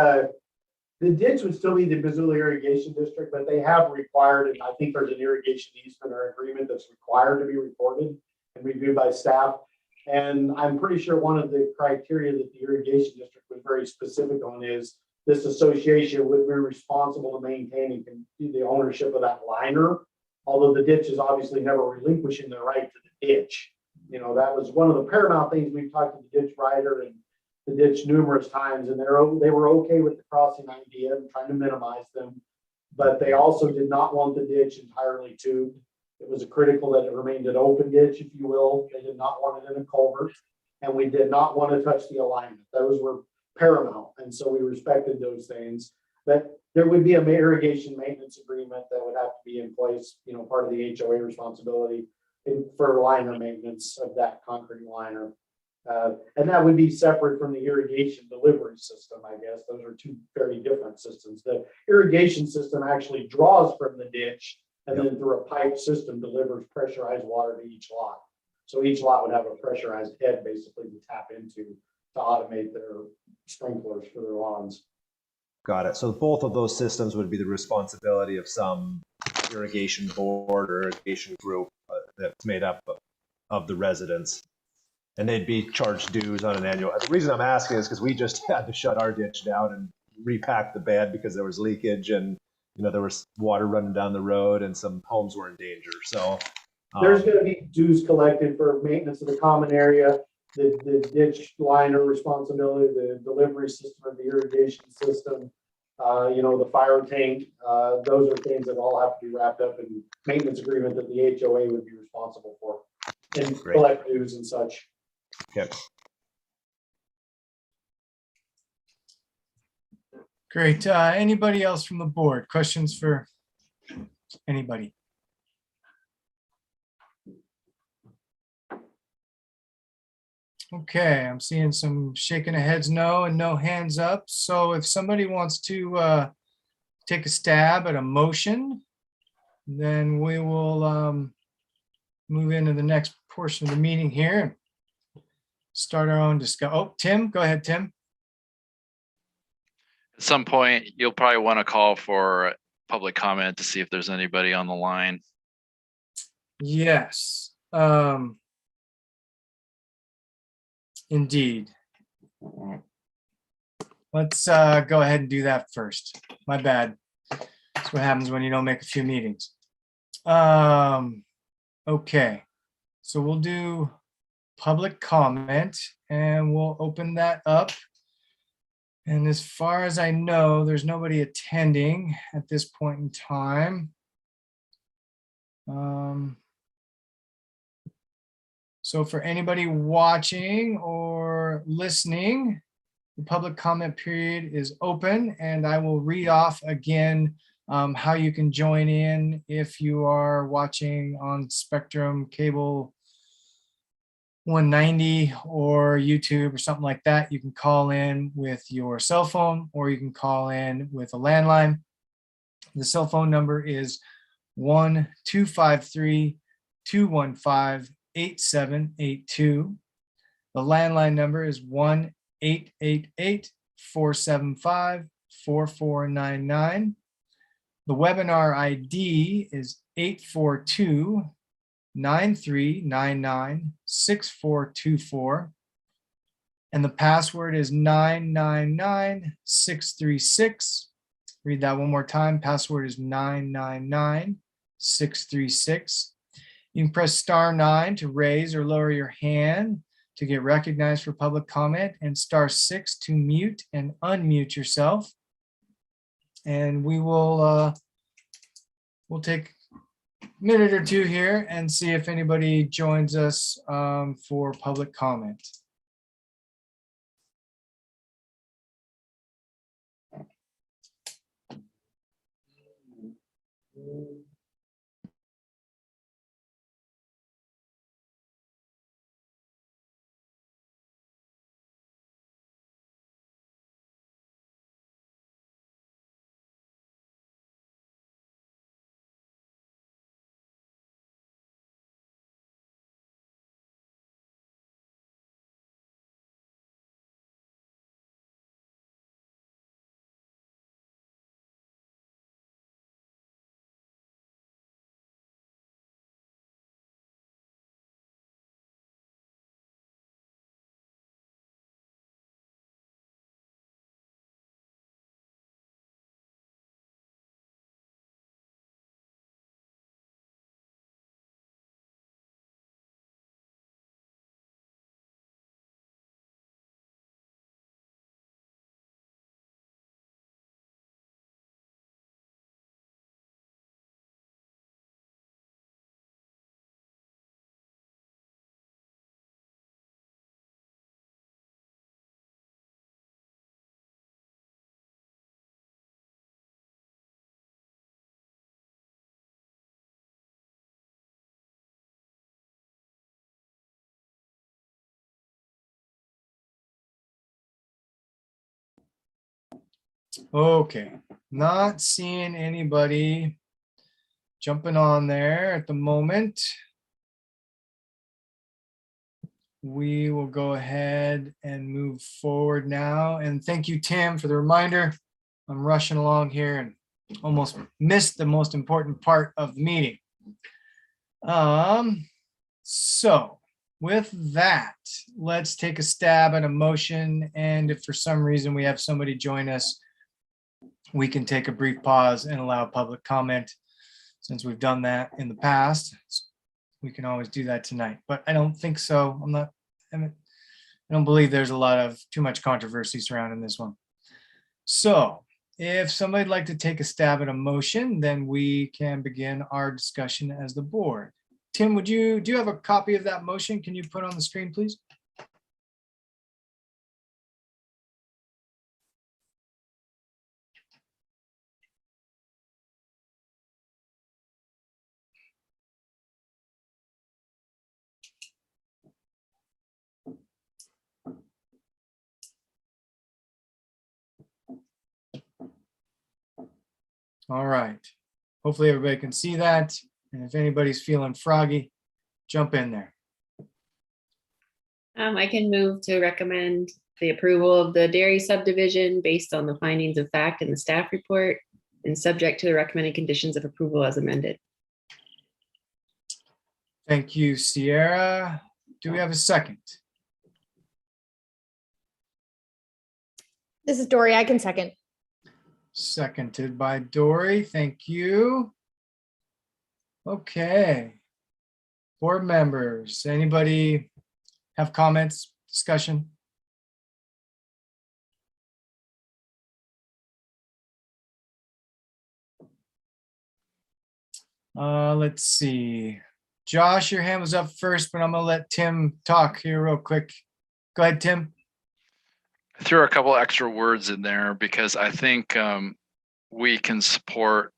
the ditch would still be the Missoula Irrigation District, but they have required, and I think there's an irrigation easement or agreement that's required to be recorded and reviewed by staff. And I'm pretty sure one of the criteria that the irrigation district was very specific on is this association would be responsible to maintain and can do the ownership of that liner. Although the ditch is obviously never relinquishing the right to the ditch. That was one of the paramount things we've talked to the ditch rider and the ditch numerous times, and they were okay with the crossing idea and trying to minimize them, but they also did not want the ditch entirely tubed. It was critical that it remained an open ditch, if you will. They did not want it in a culvert, and we did not want to touch the alignment. Those were paramount, and so we respected those things. But there would be an irrigation maintenance agreement that would have to be in place, part of the HOA responsibility for liner maintenance of that concrete liner. And that would be separate from the irrigation delivery system, I guess. Those are two very different systems. The irrigation system actually draws from the ditch and then through a pipe system delivers pressurized water to each lot. So each lot would have a pressurized head basically to tap into to automate their sprinklers for their lawns. Got it. So both of those systems would be the responsibility of some irrigation board or irrigation group that's made up of the residents. And they'd be charged dues on an annual. The reason I'm asking is because we just had to shut our ditch down and repack the bed because there was leakage and there was water running down the road and some homes were in danger. So there's going to be dues collected for maintenance of the common area, the ditch liner responsibility, the delivery system of the irrigation system, the fire tank. Those are things that all have to be wrapped up in maintenance agreement that the HOA would be responsible for and collect dues and such. Okay. Great. Anybody else from the board? Questions for anybody? Okay, I'm seeing some shaking of heads no and no hands up. So if somebody wants to take a stab at a motion, then we will move into the next portion of the meeting here and start our own discussion. Oh, Tim, go ahead, Tim. At some point, you'll probably want to call for public comment to see if there's anybody on the line. Yes. Indeed. Let's go ahead and do that first. My bad. That's what happens when you don't make a few meetings. Okay, so we'll do public comment and we'll open that up. And as far as I know, there's nobody attending at this point in time. So for anybody watching or listening, the public comment period is open, and I will read off again how you can join in if you are watching on Spectrum Cable 190 or YouTube or something like that. You can call in with your cell phone or you can call in with a landline. The cell phone number is 1-253-215-8782. The landline number is 1-888-475-4499. The webinar ID is 842-9399-6424. And the password is 999636. Read that one more time. Password is 999636. You can press *9 to raise or lower your hand to get recognized for public comment, and *6 to mute and unmute yourself. And we will we'll take a minute or two here and see if anybody joins us for public comment. Okay, not seeing anybody jumping on there at the moment. We will go ahead and move forward now. And thank you, Tim, for the reminder. I'm rushing along here and almost missed the most important part of the meeting. So with that, let's take a stab at a motion. And if for some reason we have somebody join us, we can take a brief pause and allow public comment. Since we've done that in the past, we can always do that tonight, but I don't think so. I don't believe there's a lot of too much controversy surrounding this one. So if somebody'd like to take a stab at a motion, then we can begin our discussion as the board. Tim, do you have a copy of that motion? Can you put on the screen, please? All right. Hopefully everybody can see that. And if anybody's feeling froggy, jump in there. I can move to recommend the approval of the dairy subdivision based on the findings of fact in the staff report and subject to the recommended conditions of approval as amended. Thank you, Sierra. Do we have a second? This is Dory. I can second. Seconded by Dory. Thank you. Okay. Board members, anybody have comments, discussion? Let's see. Josh, your hand was up first, but I'm gonna let Tim talk here real quick. Go ahead, Tim. I threw a couple extra words in there because I think we can support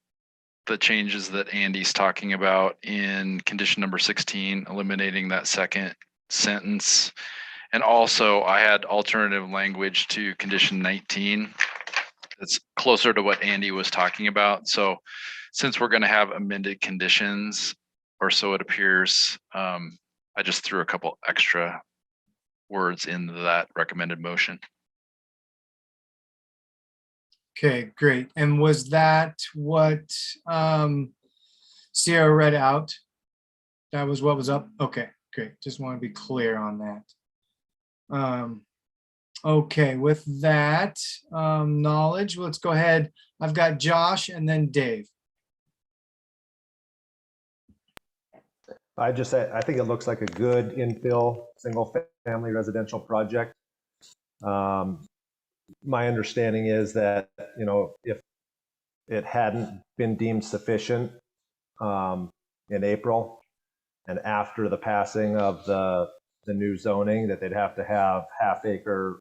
the changes that Andy's talking about in condition number 16, eliminating that second sentence. And also I had alternative language to condition 19. It's closer to what Andy was talking about. So since we're going to have amended conditions, or so it appears, I just threw a couple extra words into that recommended motion. Okay, great. And was that what Sierra read out? That was what was up? Okay, great. Just want to be clear on that. Okay, with that knowledge, let's go ahead. I've got Josh and then Dave. I think it looks like a good infill, single family residential project. My understanding is that, you know, if it hadn't been deemed sufficient in April and after the passing of the new zoning, that they'd have to have half-acre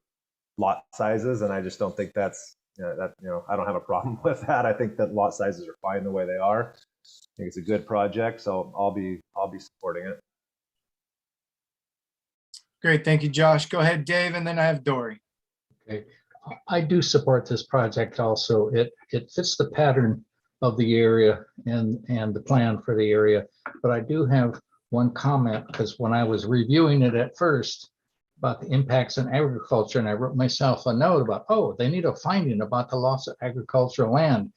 lot sizes, and I just don't think that's, I don't have a problem with that. I think that lot sizes are fine the way they are. I think it's a good project, so I'll be supporting it. Great, thank you, Josh. Go ahead, Dave, and then I have Dory. Okay, I do support this project also. It fits the pattern of the area and the plan for the area. But I do have one comment, because when I was reviewing it at first about the impacts on agriculture, and I wrote myself a note about, oh, they need a finding about the loss of agricultural land.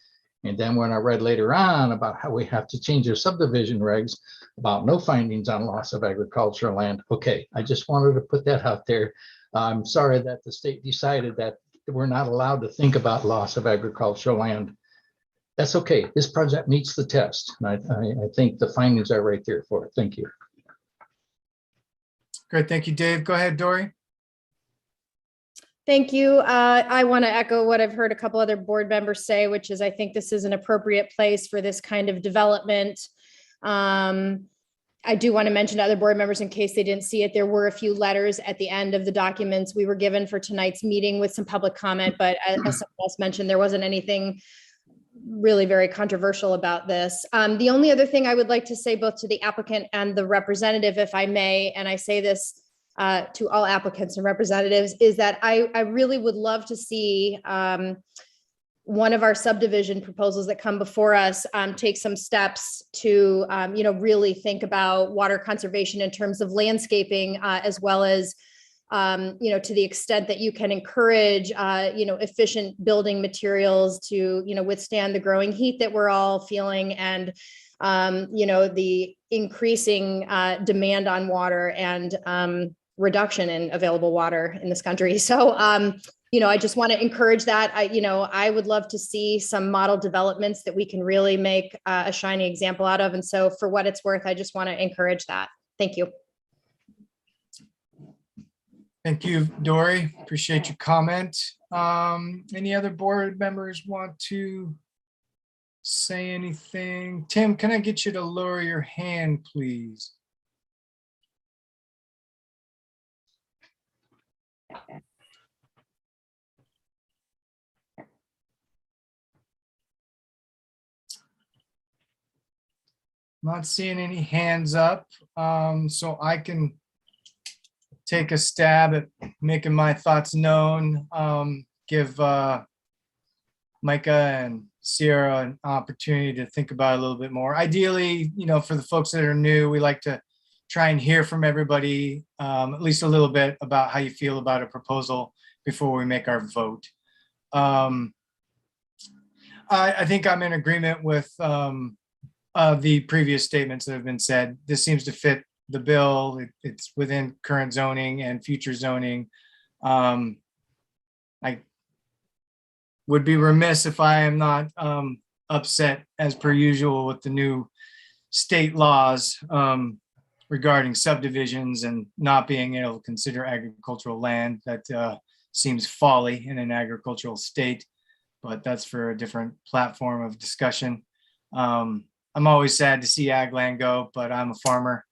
And then when I read later on about how we have to change our subdivision regs about no findings on loss of agricultural land. Okay, I just wanted to put that out there. I'm sorry that the state decided that we're not allowed to think about loss of agricultural land. That's okay. This project meets the test. And I think the findings are right there for it. Thank you. Great, thank you, Dave. Go ahead, Dory. Thank you. I want to echo what I've heard a couple other board members say, which is I think this is an appropriate place for this kind of development. I do want to mention to other board members in case they didn't see it, there were a few letters at the end of the documents we were given for tonight's meeting with some public comment, but as someone else mentioned, there wasn't anything really very controversial about this. The only other thing I would like to say both to the applicant and the representative, if I may, and I say this to all applicants and representatives, is that I really would love to see one of our subdivision proposals that come before us take some steps to really think about water conservation in terms of landscaping, as well as to the extent that you can encourage efficient building materials to withstand the growing heat that we're all feeling, and the increasing demand on water and reduction in available water in this country. So I just want to encourage that. I would love to see some model developments that we can really make a shining example out of. And so for what it's worth, I just want to encourage that. Thank you. Thank you, Dory. Appreciate your comment. Any other board members want to say anything? Tim, can I get you to lower your hand, please? Not seeing any hands up, so I can take a stab at making my thoughts known. Give Micah and Sierra an opportunity to think about it a little bit more. Ideally, for the folks that are new, we like to try and hear from everybody, at least a little bit about how you feel about a proposal before we make our vote. I think I'm in agreement with the previous statements that have been said. This seems to fit the bill. It's within current zoning and future zoning. I would be remiss if I am not upset as per usual with the new state laws regarding subdivisions and not being able to consider agricultural land. That seems folly in an agricultural state, but that's for a different platform of discussion. I'm always sad to see ag land go, but I'm a farmer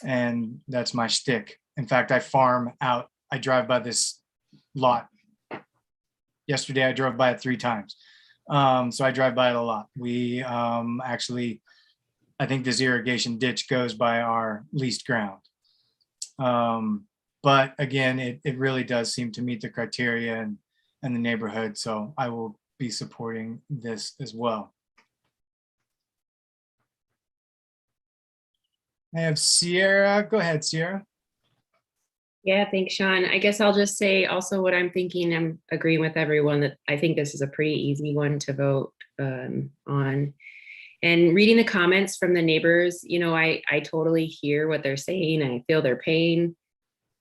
and that's my shtick. In fact, I farm out. I drive by this lot. Yesterday, I drove by it 3 times. So I drive by it a lot. We actually, I think this irrigation ditch goes by our leased ground. But again, it really does seem to meet the criteria and the neighborhood. So I will be supporting this as well. I have Sierra. Go ahead, Sierra. Yeah, thanks, Sean. I guess I'll just say also what I'm thinking. I'm agreeing with everyone that I think this is a pretty easy one to vote on. And reading the comments from the neighbors, you know, I totally hear what they're saying. I feel their pain.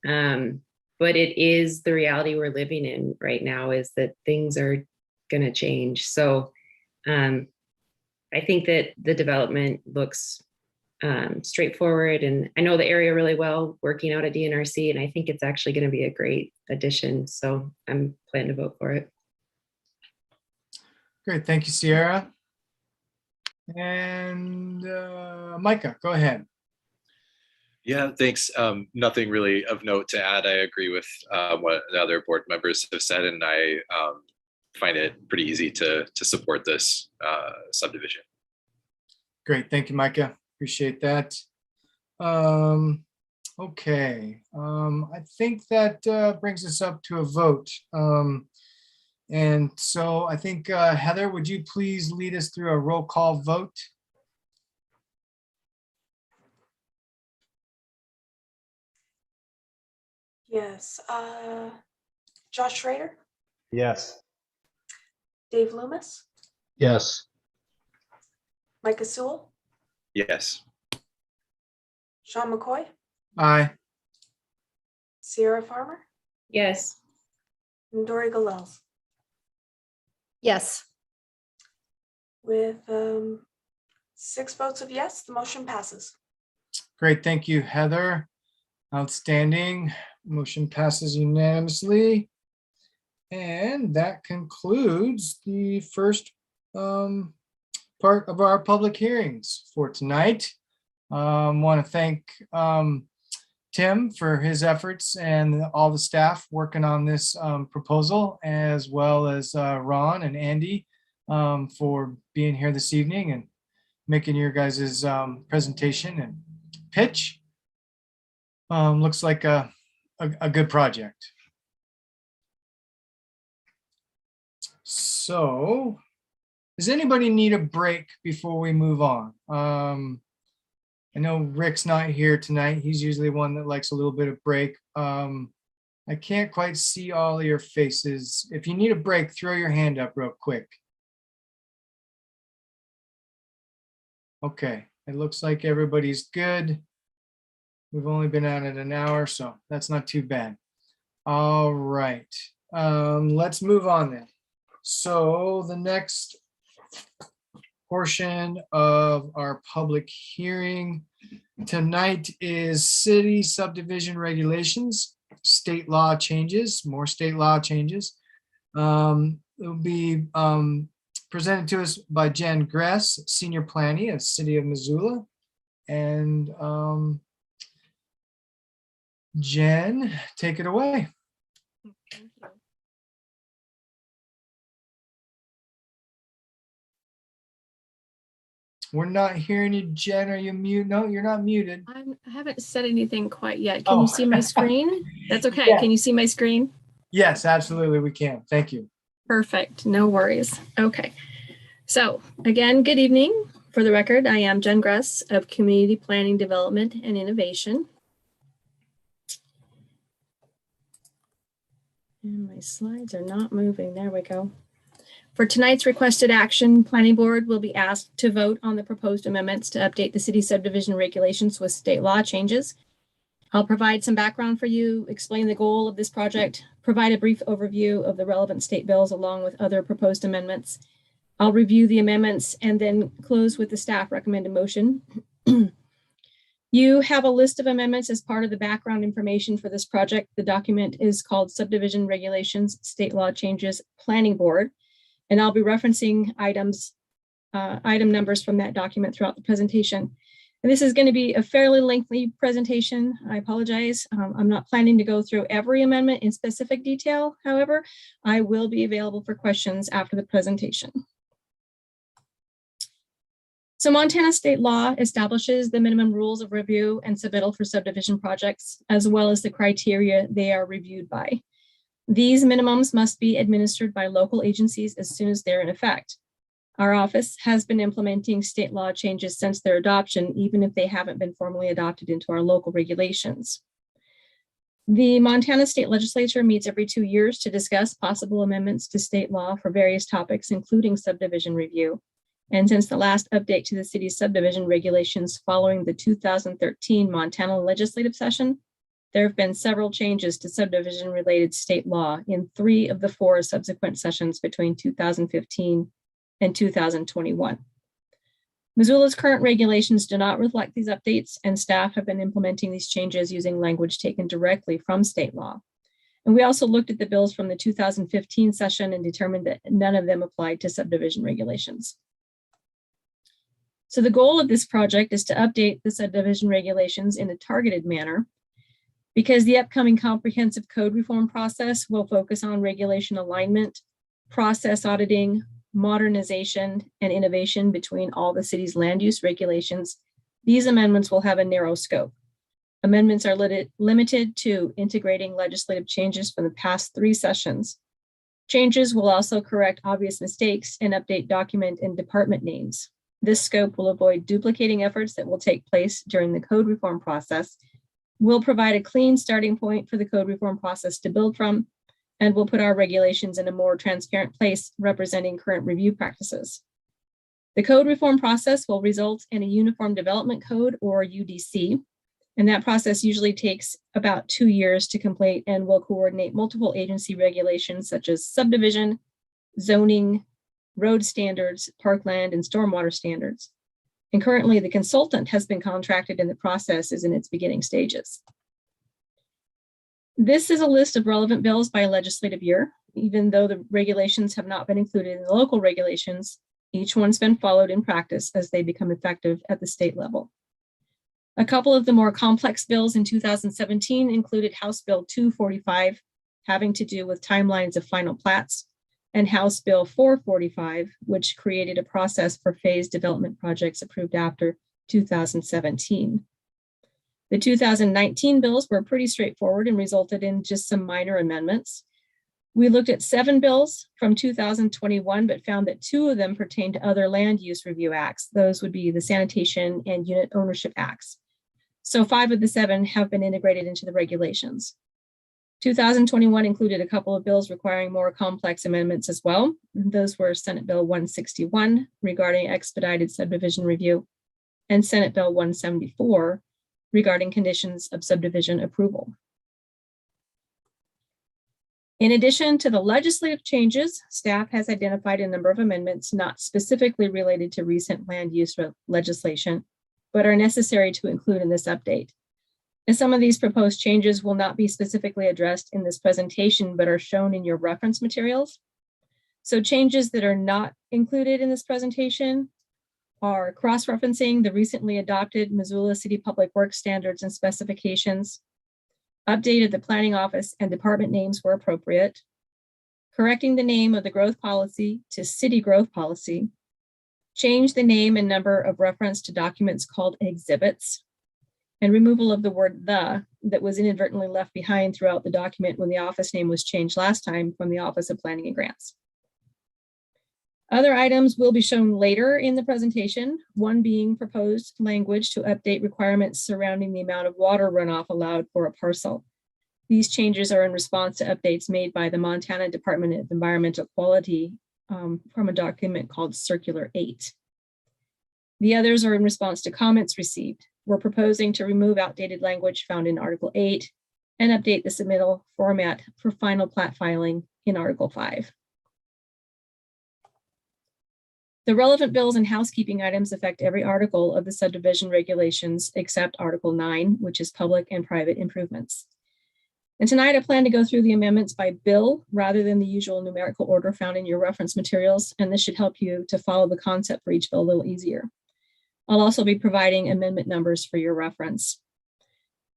But it is the reality we're living in right now, is that things are going to change. So I think that the development looks straightforward, and I know the area really well, working out at DNRC, and I think it's actually going to be a great addition. So I'm planning to vote for it. Great, thank you, Sierra. And Micah, go ahead. Yeah, thanks. Nothing really of note to add. I agree with what the other board members have said, and I find it pretty easy to support this subdivision. Great, thank you, Micah. Appreciate that. Okay, I think that brings us up to a vote. And so I think, Heather, would you please lead us through a roll call vote? Yes. Josh Schrader, Yes. Dave Loomis, Yes. Micah Sewell, Yes. Sean McCoy, Aye. Sierra Farmer, Yes. and Dory Galels. Yes. With 6 votes of yes, the motion passes. Great, thank you, Heather. Outstanding. Motion passes unanimously. And that concludes the first part of our public hearings for tonight. Want to thank Tim for his efforts and all the staff working on this proposal, as well as Ron and Andy for being here this evening and making your guys' presentation and pitch. Looks like a good project. So, does anybody need a break before we move on? I know Rick's not here tonight. He's usually one that likes a little bit of break. I can't quite see all of your faces. If you need a break, throw your hand up real quick. Okay, it looks like everybody's good. We've only been at it an hour, so that's not too bad. All right, let's move on then. So the next portion of our public hearing tonight is city subdivision regulations, state law changes, more state law changes. It will be presented to us by Jen Gress, Senior Planning of City of Missoula. And Jen, take it away. We're not hearing you, Jen. Are you mute? No, you're not muted. I haven't said anything quite yet. Can Oh. you see my screen? That's okay. Yeah. Can you see my screen? Yes, absolutely, we can. Thank you. Perfect. No worries. Okay. So again, good evening. For the record, I am Jen Gress of Community Planning Development and Innovation. And my slides are not moving. There we go. For tonight's requested action, Planning Board will be asked to vote on the proposed amendments to update the city subdivision regulations with state law changes. I'll provide some background for you, explain the goal of this project, provide a brief overview of the relevant state bills along with other proposed amendments. I'll review the amendments and then close with the staff recommended motion. You have a list of amendments as part of the background information for this project. The document is called Subdivision Regulations, State Law Changes, Planning Board. And I'll be referencing item numbers from that document throughout the presentation. And this is going to be a fairly lengthy presentation. I apologize. I'm not planning to go through every amendment in specific detail. However, I will be available for questions after the presentation. So Montana state law establishes the minimum rules of review and submittal for subdivision projects, as well as the criteria they are reviewed by. These minimums must be administered by local agencies as soon as they're in effect. Our office has been implementing state law changes since their adoption, even if they haven't been formally adopted into our local regulations. The Montana State Legislature meets every 2 years to discuss possible amendments to state law for various topics, including subdivision review. And since the last update to the city's subdivision regulations following the 2013 Montana legislative session, there have been several changes to subdivision-related state law in 3 of the 4 subsequent sessions between 2015 and 2021. Missoula's current regulations do not reflect these updates, and staff have been implementing these changes using language taken directly from state law. And we also looked at the bills from the 2015 session and determined that none of them applied to subdivision regulations. So the goal of this project is to update the subdivision regulations in a targeted manner, because the upcoming comprehensive code reform process will focus on regulation alignment, process auditing, modernization, and innovation between all the city's land use regulations. These amendments will have a narrow scope. Amendments are limited to integrating legislative changes from the past 3 sessions. Changes will also correct obvious mistakes and update document and department names. This scope will avoid duplicating efforts that will take place during the code reform process, will provide a clean starting point for the code reform process to build from, and will put our regulations in a more transparent place representing current review practices. The code reform process will result in a Uniform Development Code, or UDC, and that process usually takes about 2 years to complete and will coordinate multiple agency regulations such as subdivision, zoning, road standards, parkland, and stormwater standards. And currently the consultant has been contracted and the process is in its beginning stages. This is a list of relevant bills by legislative year. Even though the regulations have not been included in the local regulations, each one's been followed in practice as they become effective at the state level. A couple of the more complex bills in 2017 included House Bill 245, having to do with timelines of final plats, and House Bill 445, which created a process for phased development projects approved after 2017. The 2019 bills were pretty straightforward and resulted in just some minor amendments. We looked at 7 bills from 2021, but found that 2 of them pertain to other land use review acts. Those would be the Sanitation and Unit Ownership Acts. So 5 of the 7 have been integrated into the regulations. 2021 included a couple of bills requiring more complex amendments as well. Those were Senate Bill 161 regarding expedited subdivision review and Senate Bill 174 regarding conditions of subdivision approval. In addition to the legislative changes, staff has identified a number of amendments not specifically related to recent land use legislation, but are necessary to include in this update. And some of these proposed changes will not be specifically addressed in this presentation, but are shown in your reference materials. So changes that are not included in this presentation are cross-referencing the recently adopted Missoula City Public Works standards and specifications, updated the planning office and department names where appropriate, correcting the name of the growth policy to city growth policy, change the name and number of reference to documents called exhibits, and removal of the word "the" that was inadvertently left behind throughout the document when the office name was changed last time from the Office of Planning and Grants. Other items will be shown later in the presentation, one being proposed language to update requirements surrounding the amount of water runoff allowed for a parcel. These changes are in response to updates made by the Montana Department of Environmental Quality from a document called Circular 8. The others are in response to comments received. We're proposing to remove outdated language found in Article 8 and update the submittal format for final plat filing in Article 5. The relevant bills and housekeeping items affect every article of the subdivision regulations except Article 9, which is public and private improvements. And tonight I plan to go through the amendments by bill rather than the usual numerical order found in your reference materials, and this should help you to follow the concept for each bill a little easier. I'll also be providing amendment numbers for your reference.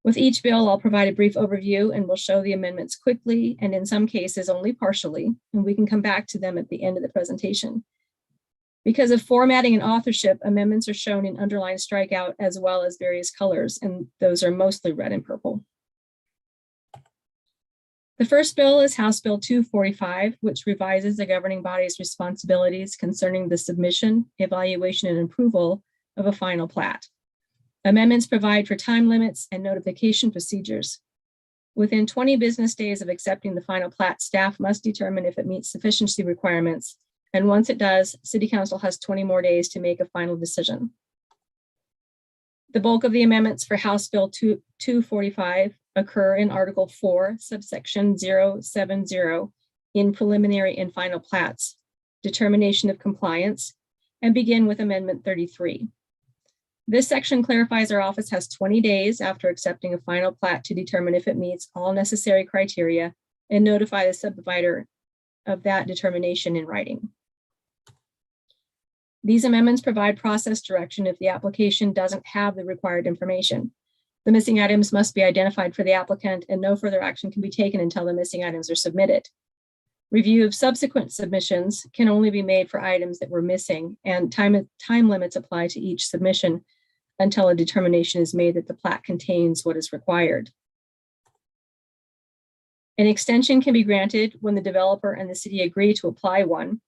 With each bill, I'll provide a brief overview and we'll show the amendments quickly and in some cases only partially, and we can come back to them at the end of the presentation. Because of formatting and authorship, amendments are shown in underlined strikeout as well as various colors, and those are mostly red and purple. The first bill is House Bill 245, which revises the governing body's responsibilities concerning the submission, evaluation, and approval of a final plat. Amendments provide for time limits and notification procedures. Within 20 business days of accepting the final plat, staff must determine if it meets sufficiency requirements. And once it does, City Council has 20 more days to make a final decision. The bulk of the amendments for House Bill 245 occur in Article 4, subsection 070 in preliminary and final plats, determination of compliance, and begin with Amendment 33. This section clarifies our office has 20 days after accepting a final plat to determine if it meets all necessary criteria and notify the subdivider of that determination in writing. These amendments provide process direction if the application doesn't have the required information. The missing items must be identified for the applicant and no further action can be taken until the missing items are submitted. Review of subsequent submissions can only be made for items that were missing, and time limits apply to each submission until a determination is made that the plat contains what is required. An extension can be granted when the developer and the city agree to apply one,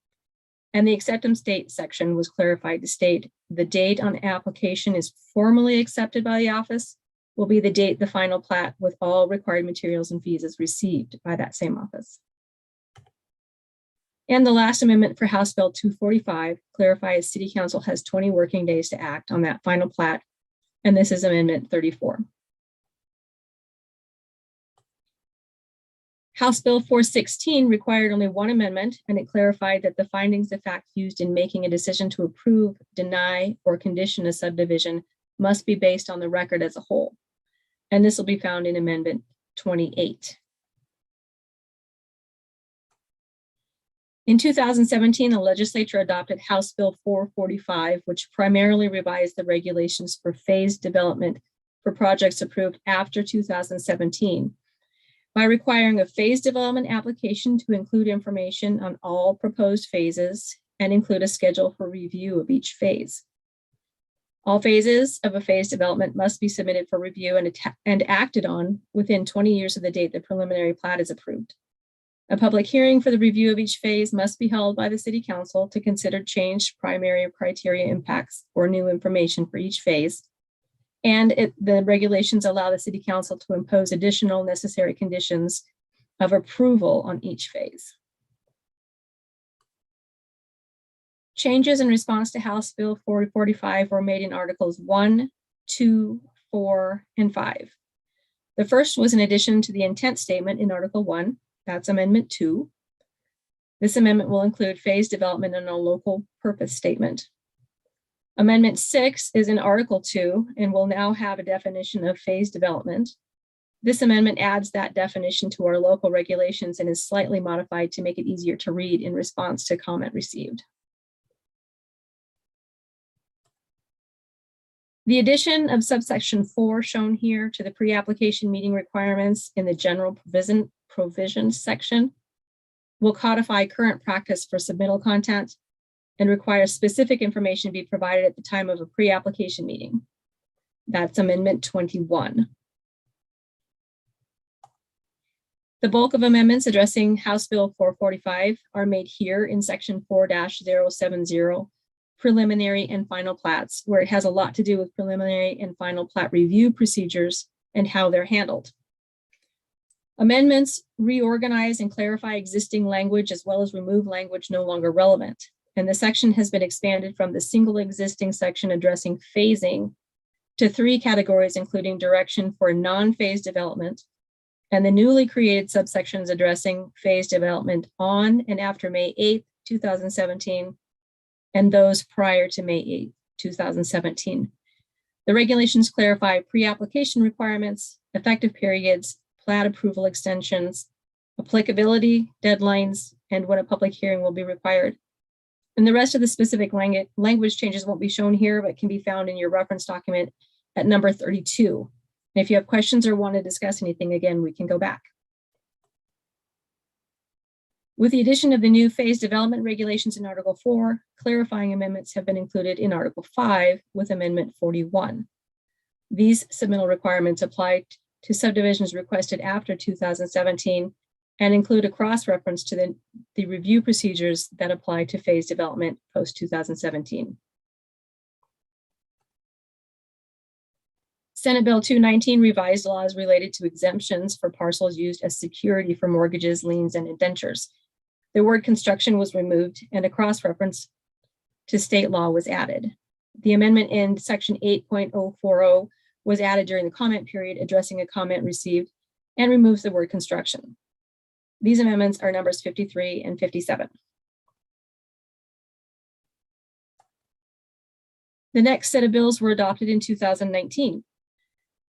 and the acceptance date section was clarified to state the date on application is formally accepted by the office will be the date the final plat with all required materials and fees is received by that same office. And the last amendment for House Bill 245 clarifies City Council has 20 working days to act on that final plat, and this is Amendment 34. House Bill 416 required only one amendment, and it clarified that the findings of fact used in making a decision to approve, deny, or condition a subdivision must be based on the record as a whole. And this will be found in Amendment 28. In 2017, the legislature adopted House Bill 445, which primarily revised the regulations for phased development for projects approved after 2017 by requiring a phased development application to include information on all proposed phases and include a schedule for review of each phase. All phases of a phased development must be submitted for review and acted on within 20 years of the date the preliminary plat is approved. A public hearing for the review of each phase must be held by the City Council to consider changed primary criteria impacts or new information for each phase. And the regulations allow the City Council to impose additional necessary conditions of approval on each phase. Changes in response to House Bill 445 were made in Articles 1, 2, 4, and 5. The first was an addition to the intent statement in Article 1. That's Amendment 2. This amendment will include phase development and a local purpose statement. Amendment 6 is in Article 2 and will now have a definition of phase development. This amendment adds that definition to our local regulations and is slightly modified to make it easier to read in response to comment received. The addition of subsection 4 shown here to the pre-application meeting requirements in the general provisions section will codify current practice for submittal content and require specific information to be provided at the time of a pre-application meeting. That's Amendment 21. The bulk of amendments addressing House Bill 445 are made here in Section 4-070, preliminary and final plats, where it has a lot to do with preliminary and final plat review procedures and how they're handled. Amendments reorganize and clarify existing language as well as remove language no longer relevant. And the section has been expanded from the single existing section addressing phasing to 3 categories, including direction for non-phase development, and the newly created subsections addressing phase development on and after May 8th, 2017, and those prior to May 8th, 2017. The regulations clarify pre-application requirements, effective periods, plat approval extensions, applicability, deadlines, and when a public hearing will be required. And the rest of the specific language changes won't be shown here, but can be found in your reference document at number 32. And if you have questions or want to discuss anything, again, we can go back. With the addition of the new phase development regulations in Article 4, clarifying amendments have been included in Article 5 with Amendment 41. These submittal requirements apply to subdivisions requested after 2017 and include a cross-reference to the review procedures that apply to phase development post-2017. Senate Bill 219 revised laws related to exemptions for parcels used as security for mortgages, liens, and indentures. The word construction was removed and a cross-reference to state law was added. The amendment in section 8.040 was added during the comment period, addressing a comment received, and removes the word construction. These amendments are numbers 53 and 57. The next set of bills were adopted in 2019.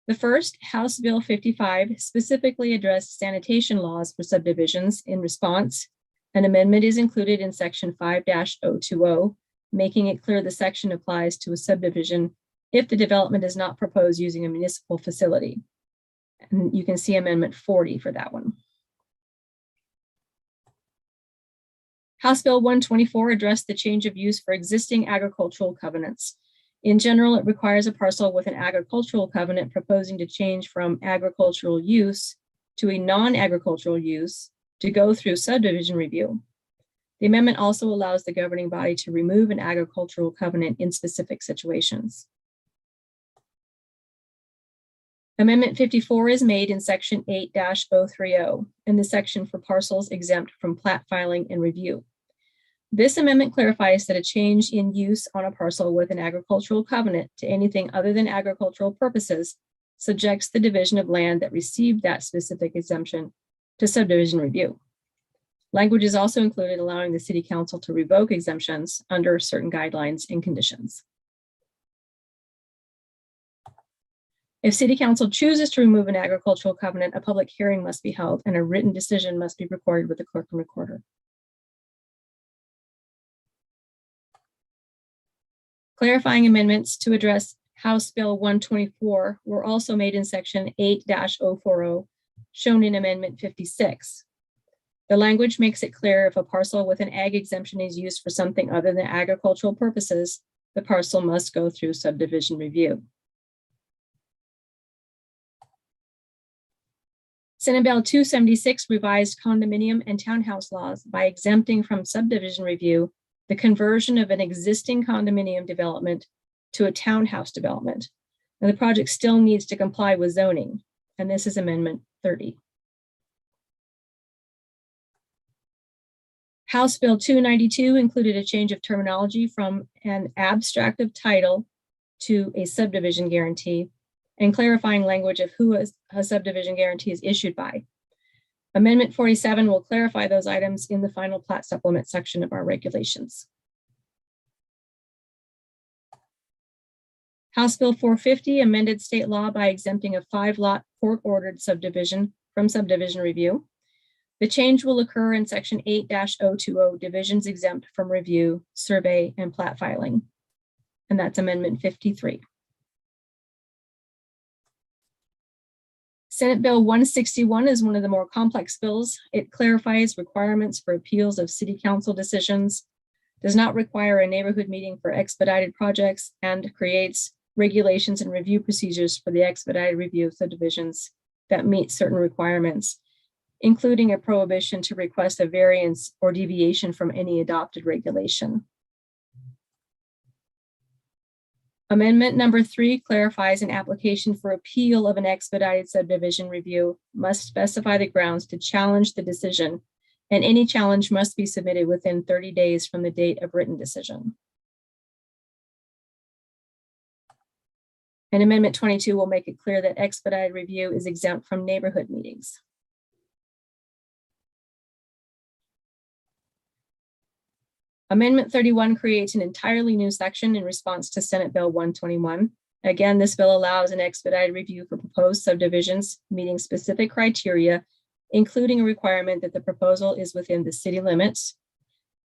The first, House Bill 55, specifically addressed sanitation laws for subdivisions. In response, an amendment is included in section 5-020, making it clear the section applies to a subdivision if the development is not proposed using a municipal facility. And you can see Amendment 40 for that one. House Bill 124 addressed the change of use for existing agricultural covenants. In general, it requires a parcel with an agricultural covenant proposing to change from agricultural use to a non-agricultural use to go through subdivision review. The amendment also allows the governing body to remove an agricultural covenant in specific situations. Amendment 54 is made in section 8-030 in the section for parcels exempt from plat filing and review. This amendment clarifies that a change in use on a parcel with an agricultural covenant to anything other than agricultural purposes subjects the division of land that received that specific exemption to subdivision review. Language is also included allowing the City Council to revoke exemptions under certain guidelines and conditions. If City Council chooses to remove an agricultural covenant, a public hearing must be held and a written decision must be recorded with the clerk and recorder. Clarifying amendments to address House Bill 124 were also made in section 8-040, shown in Amendment 56. The language makes it clear if a parcel with an ag exemption is used for something other than agricultural purposes, the parcel must go through subdivision review. Senate Bill 276 revised condominium and townhouse laws by exempting from subdivision review the conversion of an existing condominium development to a townhouse development. And the project still needs to comply with zoning, and this is Amendment 30. House Bill 292 included a change of terminology from an abstract of title to a subdivision guarantee and clarifying language of who a subdivision guarantee is issued by. Amendment 47 will clarify those items in the final plat supplement section of our regulations. House Bill 450 amended state law by exempting a 5-lot court-ordered subdivision from subdivision review. The change will occur in section 8-020, divisions exempt from review, survey, and plat filing. And that's Amendment 53. Senate Bill 161 is one of the more complex bills. It clarifies requirements for appeals of City Council decisions, does not require a neighborhood meeting for expedited projects, and creates regulations and review procedures for the expedited review of subdivisions that meet certain requirements, including a prohibition to request a variance or deviation from any adopted regulation. Amendment number 3 clarifies an application for appeal of an expedited subdivision review must specify the grounds to challenge the decision, and any challenge must be submitted within 30 days from the date of written decision. And Amendment 22 will make it clear that expedited review is exempt from neighborhood meetings. Amendment 31 creates an entirely new section in response to Senate Bill 121. Again, this bill allows an expedited review for proposed subdivisions meeting specific criteria, including a requirement that the proposal is within the city limits,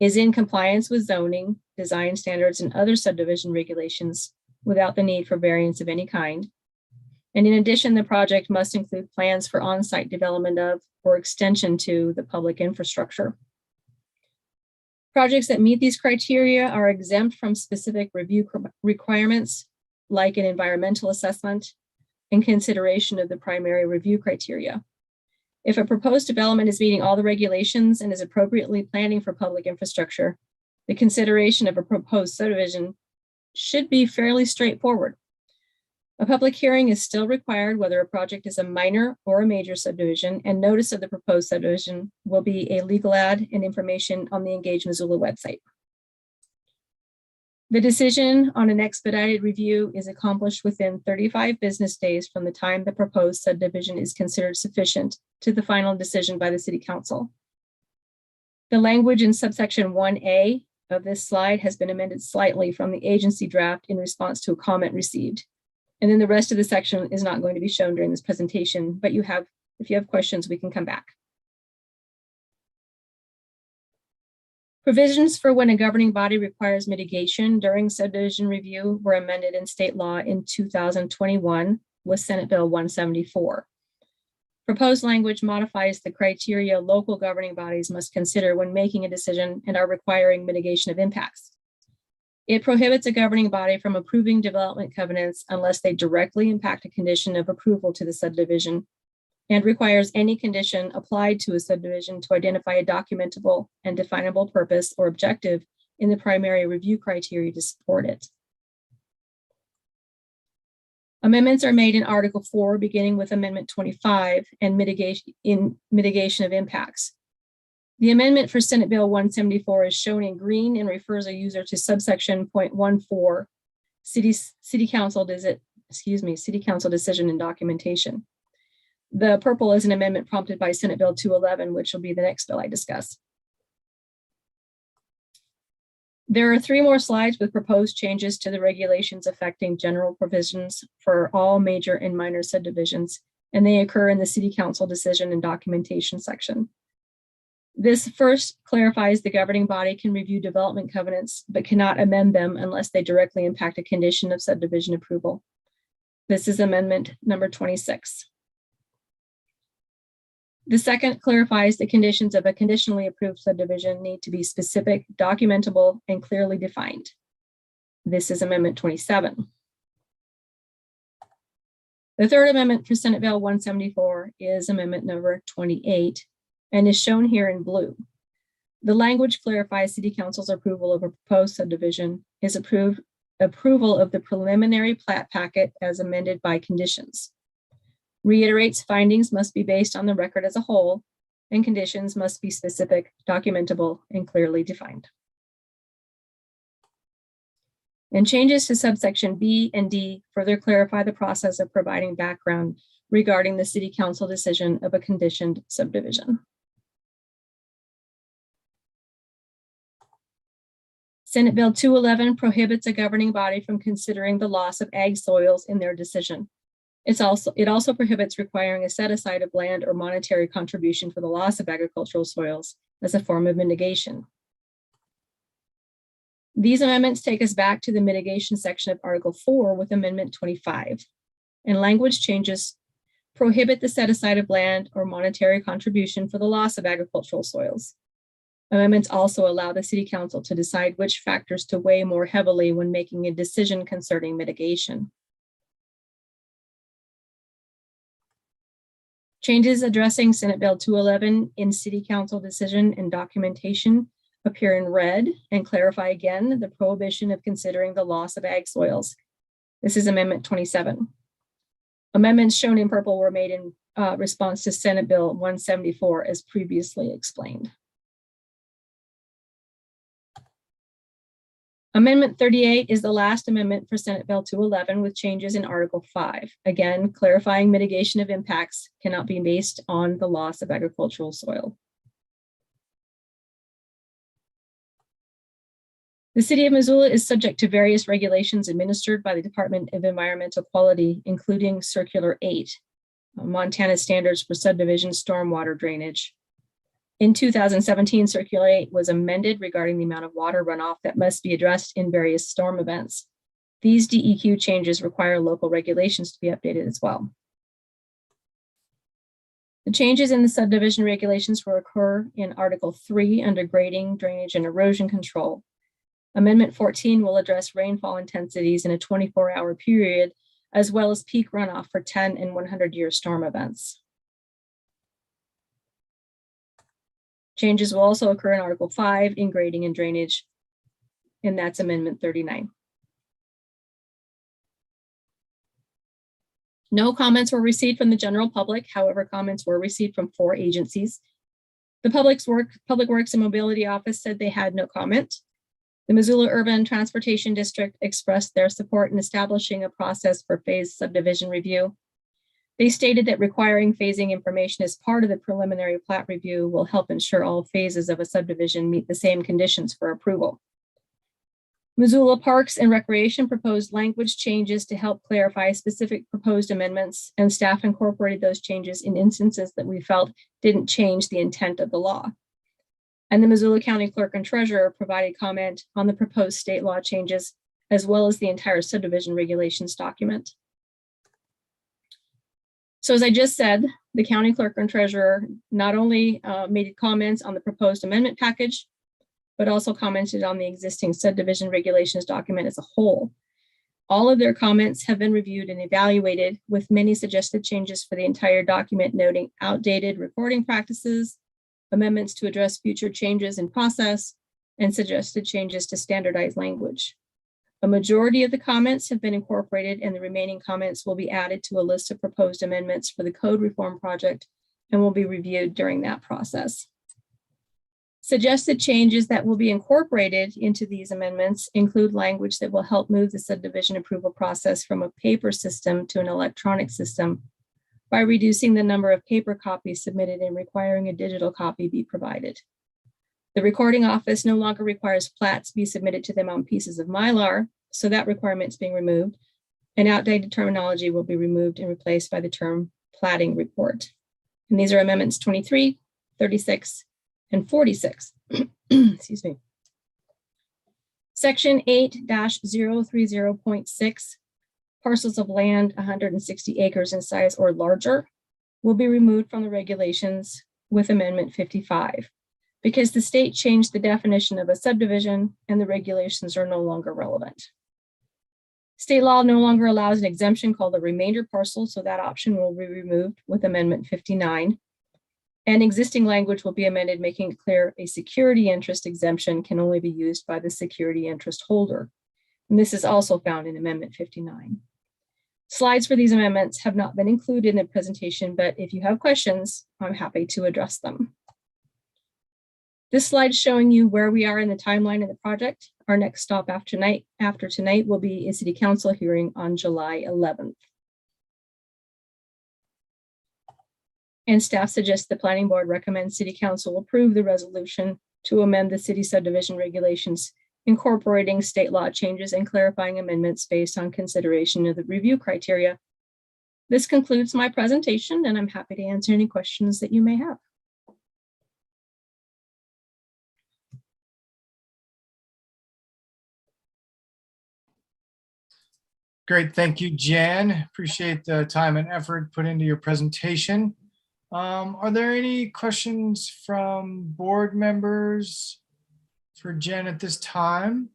is in compliance with zoning, design standards, and other subdivision regulations without the need for variance of any kind. And in addition, the project must include plans for on-site development of or extension to the public infrastructure. Projects that meet these criteria are exempt from specific review requirements, like an environmental assessment and consideration of the primary review criteria. If a proposed development is meeting all the regulations and is appropriately planning for public infrastructure, the consideration of a proposed subdivision should be fairly straightforward. A public hearing is still required whether a project is a minor or a major subdivision, and notice of the proposed subdivision will be a legal ad and information on the Engage Missoula website. The decision on an expedited review is accomplished within 35 business days from the time the proposed subdivision is considered sufficient to the final decision by the City Council. The language in subsection 1A of this slide has been amended slightly from the agency draft in response to a comment received. And then the rest of the section is not going to be shown during this presentation, but if you have questions, we can come back. Provisions for when a governing body requires mitigation during subdivision review were amended in state law in 2021 with Senate Bill 174. Proposed language modifies the criteria local governing bodies must consider when making a decision and are requiring mitigation of impacts. It prohibits a governing body from approving development covenants unless they directly impact a condition of approval to the subdivision, and requires any condition applied to a subdivision to identify a documentable and definable purpose or objective in the primary review criteria to support it. Amendments are made in Article 4, beginning with Amendment 25 and mitigation of impacts. The amendment for Senate Bill 174 is shown in green and refers a user to subsection 0.14, City Council decision and documentation. The purple is an amendment prompted by Senate Bill 211, which will be the next bill I discuss. There are 3 more slides with proposed changes to the regulations affecting general provisions for all major and minor subdivisions, and they occur in the City Council decision and documentation section. This first clarifies the governing body can review development covenants, but cannot amend them unless they directly impact a condition of subdivision approval. This is amendment number 26. The second clarifies the conditions of a conditionally approved subdivision need to be specific, documentable, and clearly defined. This is amendment 27. The third amendment for Senate Bill 174 is amendment number 28 and is shown here in blue. The language clarifies City Council's approval of a proposed subdivision is approval of the preliminary plat packet as amended by conditions. Reiterates findings must be based on the record as a whole, and conditions must be specific, documentable, and clearly defined. And changes to subsection B and D further clarify the process of providing background regarding the City Council decision of a conditioned subdivision. Senate Bill 211 prohibits a governing body from considering the loss of ag soils in their decision. It also prohibits requiring a set aside of land or monetary contribution for the loss of agricultural soils as a form of mitigation. These amendments take us back to the mitigation section of Article 4 with Amendment 25, and language changes prohibit the set aside of land or monetary contribution for the loss of agricultural soils. Amendments also allow the City Council to decide which factors to weigh more heavily when making a decision concerning mitigation. Changes addressing Senate Bill 211 in City Council decision and documentation appear in red and clarify again the prohibition of considering the loss of ag soils This is Amendment 27. Amendments shown in purple were made in response to Senate Bill 174 as previously explained. Amendment 38 is the last amendment for Senate Bill 211 with changes in Article 5. Again, clarifying mitigation of impacts cannot be based on the loss of agricultural soil. The City of Missoula is subject to various regulations administered by the Department of Environmental Quality, including Circular 8, Montana Standards for Subdivision Stormwater Drainage. In 2017, Circular 8 was amended regarding the amount of water runoff that must be addressed in various storm events. These DEQ changes require local regulations to be updated as well. The changes in the subdivision regulations will occur in Article 3 under grading, drainage, and erosion control. Amendment 14 will address rainfall intensities in a 24-hour period, as well as peak runoff for 10 and 100-year storm events. Changes will also occur in Article 5 in grading and drainage, and that's Amendment 39. No comments were received from the general public. However, comments were received from 4 agencies. The Public Works and Mobility Office said they had no comment. The Missoula Urban Transportation District expressed their support in establishing a process for phased subdivision review. They stated that requiring phasing information as part of the preliminary plat review will help ensure all phases of a subdivision meet the same conditions for approval. Missoula Parks and Recreation proposed language changes to help clarify specific proposed amendments, and staff incorporated those changes in instances that we felt didn't change the intent of the law. And the Missoula County Clerk and Treasurer provided comment on the proposed state law changes, as well as the entire subdivision regulations document. So as I just said, the County Clerk and Treasurer not only made comments on the proposed amendment package, but also commented on the existing subdivision regulations document as a whole. All of their comments have been reviewed and evaluated, with many suggested changes for the entire document, noting outdated recording practices, amendments to address future changes in process, and suggested changes to standardized language. A majority of the comments have been incorporated, and the remaining comments will be added to a list of proposed amendments for the code reform project and will be reviewed during that process. Suggested changes that will be incorporated into these amendments include language that will help move the subdivision approval process from a paper system to an electronic system by reducing the number of paper copies submitted and requiring a digital copy be provided. The recording office no longer requires plats be submitted to them on pieces of Mylar, so that requirement is being removed, and outdated terminology will be removed and replaced by the term platting report. And these are amendments 23, 36, and 46. Excuse me. Section 8-030.6, parcels of land 160 acres in size or larger will be removed from the regulations with Amendment 55. Because the state changed the definition of a subdivision and the regulations are no longer relevant. State law no longer allows an exemption called a remainder parcel, so that option will be removed with Amendment 59. And existing language will be amended, making it clear a security interest exemption can only be used by the security interest holder. And this is also found in Amendment 59. Slides for these amendments have not been included in the presentation, but if you have questions, I'm happy to address them. This slide is showing you where we are in the timeline of the project. Our next stop after tonight will be a city council hearing on July 11th. And staff suggests the planning board recommends city council approve the resolution to amend the city subdivision regulations, incorporating state law changes and clarifying amendments based on consideration of the review criteria. This concludes my presentation, and I'm happy to answer any questions that you may have. Great, thank you, Jan. Appreciate the time and effort put into your presentation. Are there any questions from board members for Jen at this time?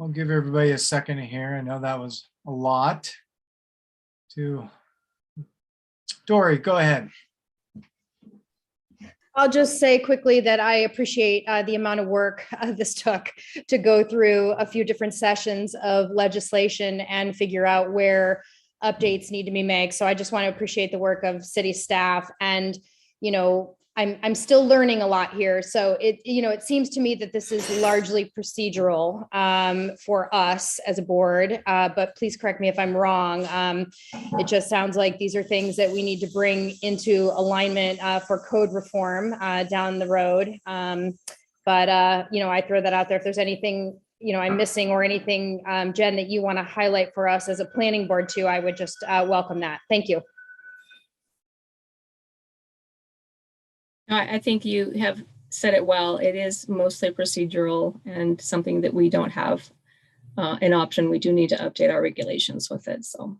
I'll give everybody a second here. I know that was a lot. Dory, go ahead. I'll just say quickly that I appreciate the amount of work this took to go through a few different sessions of legislation and figure out where updates need to be made. So I just want to appreciate the work of city staff. And, you know, I'm still learning a lot here. So it seems to me that this is largely procedural for us as a board, but please correct me if I'm wrong. It just sounds like these are things that we need to bring into alignment for code reform down the road. But I throw that out there. If there's anything, I'm missing or anything, Jen, that you want to highlight for us as a planning board too, I would just welcome that. Thank you. I think you have said it well. It is mostly procedural and something that we don't have an option. We do need to update our regulations with it. So.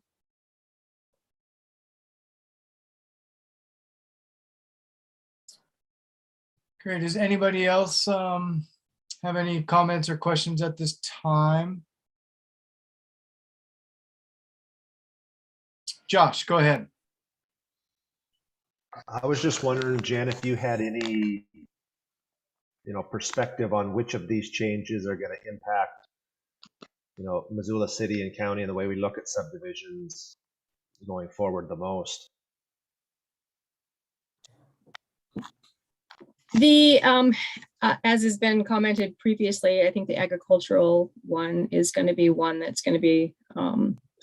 Great. Does anybody else have any comments or questions at this time? Josh, go ahead. I was just wondering, Jen, if you had any, perspective on which of these changes are going to impact, Missoula City and County and the way we look at subdivisions going forward the most. The as has been commented previously, I think the agricultural one is going to be one that's going to be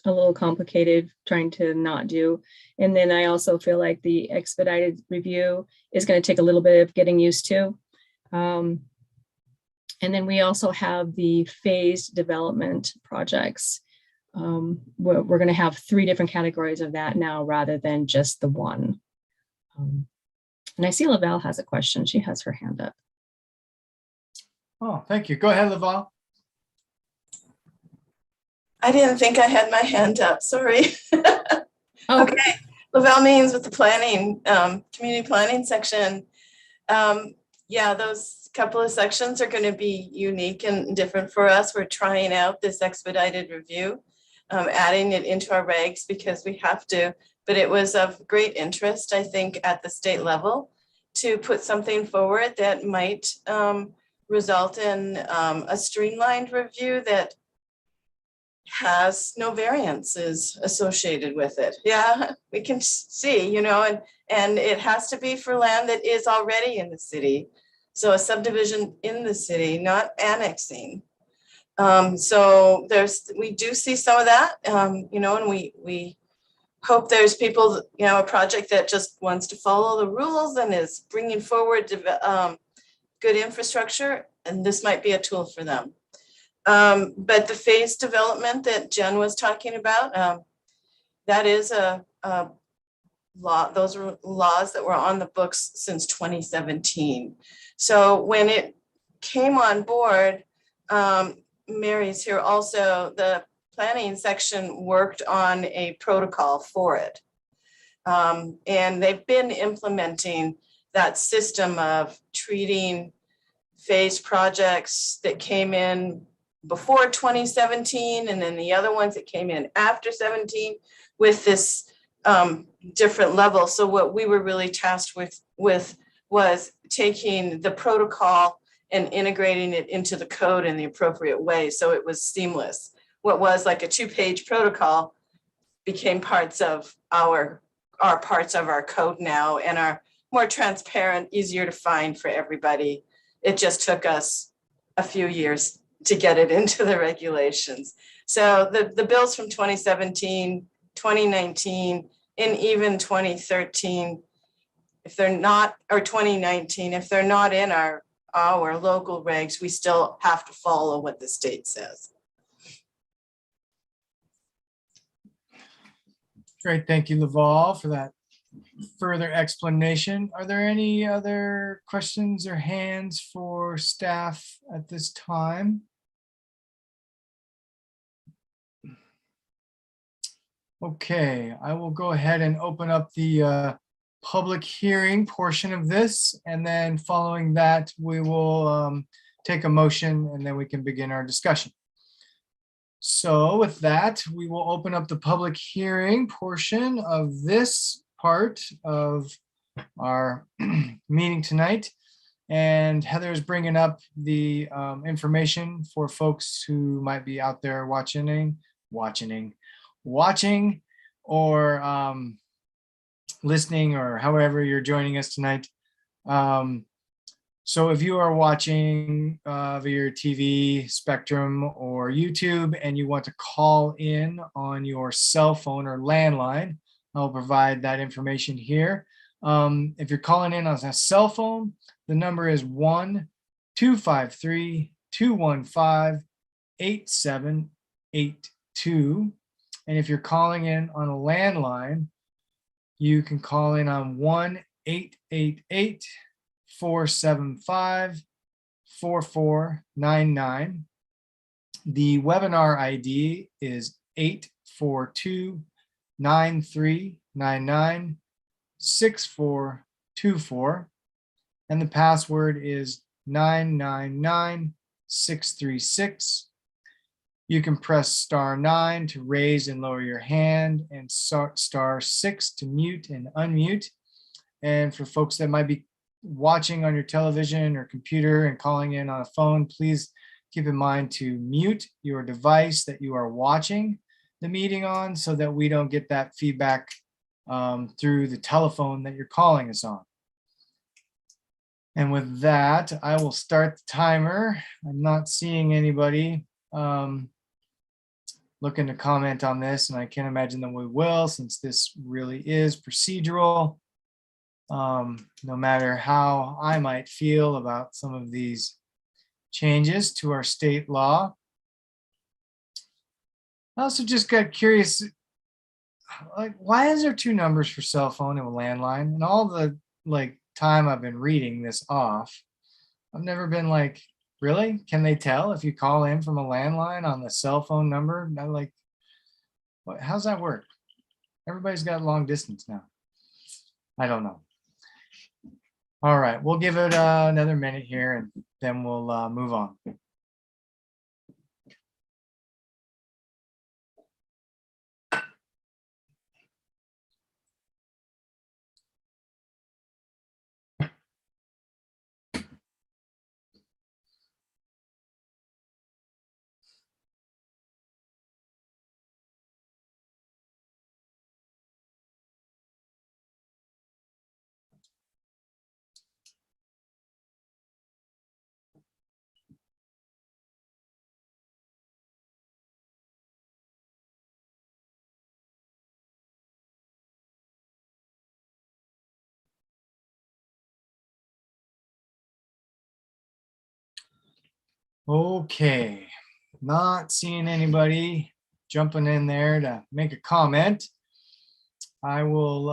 a little complicated trying to not do. And then I also feel like the expedited review is going to take a little bit of getting used to. And then we also have the phased development projects. We're going to have 3 different categories of that now rather than just the one. And I see Laval has a question. She has her hand up. Oh, thank you. Go ahead, Laval. I didn't think I had my hand up. Sorry. Oh. Okay. Laval Means with the planning, community planning section. Yeah, those couple of sections are going to be unique and different for us. We're trying out this expedited review, adding it into our regs because we have to, but it was of great interest, I think, at the state level to put something forward that might result in a streamlined review that has no variances associated with it. Yeah, we can see, and it has to be for land that is already in the city. So a subdivision in the city, not annexing. So we do see some of that, and we hope there's people, a project that just wants to follow the rules and is bringing forward good infrastructure, and this might be a tool for them. But the phased development that Jen was talking about, that is a law. Those are laws that were on the books since 2017. So when it came on board, Mary's here also, the planning section worked on a protocol for it. And they've been implementing that system of treating phased projects that came in before 2017, and then the other ones that came in after 17 with this different level. So what we were really tasked with was taking the protocol and integrating it into the code in the appropriate way. So it was seamless. What was like a 2-page protocol became parts of our parts of our code now and are more transparent, easier to find for everybody. It just took us a few years to get it into the regulations. So the bills from 2017, 2019, and even 2013, if they're not, or 2019, if they're not in our local regs, we still have to follow what the state says. Great. Thank you, Laval, for that further explanation. Are there any other questions or hands for staff at this time? Okay, I will go ahead and open up the public hearing portion of this, and then following that, we will take a motion and then we can begin our discussion. So with that, we will open up the public hearing portion of this part of our meeting tonight. And Heather is bringing up the information for folks who might be out there watching, or listening, or however you're joining us tonight. So if you are watching via your TV, Spectrum, or YouTube, and you want to call in on your cell phone or landline, I'll provide that information here. If you're calling in on a cell phone, the number is 1-253-215-8782. And if you're calling in on a landline, you can call in on 1-888-475-4499. The webinar ID is 842-9399-6424. And the password is 999636. You can press *9 to raise and lower your hand, and *6 to mute and unmute. And for folks that might be watching on your television or computer and calling in on a phone, please keep in mind to mute your device that you are watching the meeting on, so that we don't get that feedback through the telephone that you're calling us on. And with that, I will start the timer. I'm not seeing anybody looking to comment on this, and I can't imagine that we will, since this really is procedural. No matter how I might feel about some of these changes to our state law. I also just got curious, like, why is there two numbers for cell phone and landline? And all the time I've been reading this off, I've never been like, really? Can they tell if you call in from a landline on the cell phone number? How's that work? Everybody's got long distance now. I don't know. All right, we'll give it another minute here, and then we'll move on. Okay, not seeing anybody jumping in there to make a comment. I will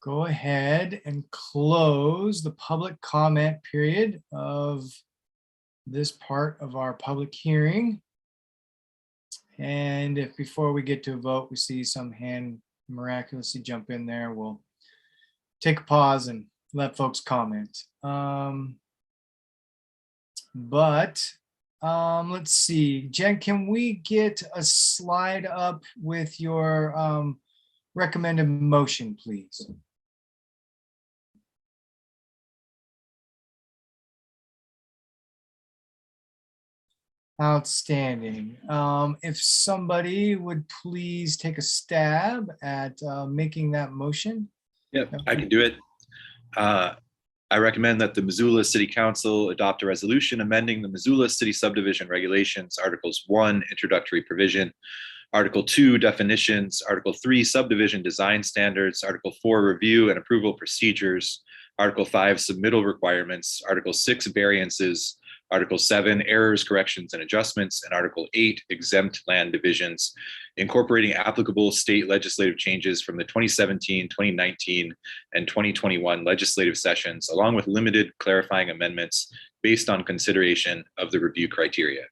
go ahead and close the public comment period of this part of our public hearing. And if before we get to a vote, we see some hand miraculously jump in there, we'll take a pause and let folks comment. Let's see, Jen, can we get a slide up with your recommended motion, please? Outstanding. If somebody would please take a stab at making that motion. Yep, I can do it. I recommend that the Missoula City Council adopt a resolution amending the Missoula City Subdivision Regulations, Articles 1, Introductory Provision, Article 2, Definitions, Article 3, Subdivision Design Standards, Article 4, Review and Approval Procedures, Article 5, Submittal Requirements, Article 6, Variances, Article 7, Errors, Corrections, and Adjustments, and Article 8, Exempt Land Divisions, incorporating applicable state legislative changes from the 2017, 2019, and 2021 legislative sessions, along with limited clarifying amendments based on consideration of the review criteria.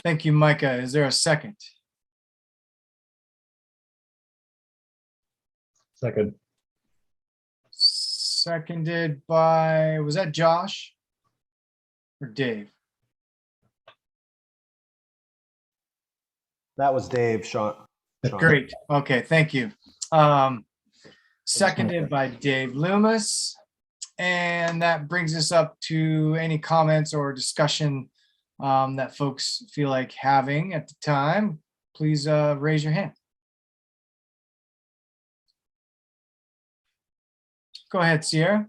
Thank you, Micah. Is there a second? Second. Seconded by, was that Josh or Dave? That was Dave, Sean. Sean. Great. Okay, thank you. Seconded by Dave Loomis. And that brings us up to any comments or discussion that folks feel like having at the time. Please raise your hand. Go ahead, Sierra.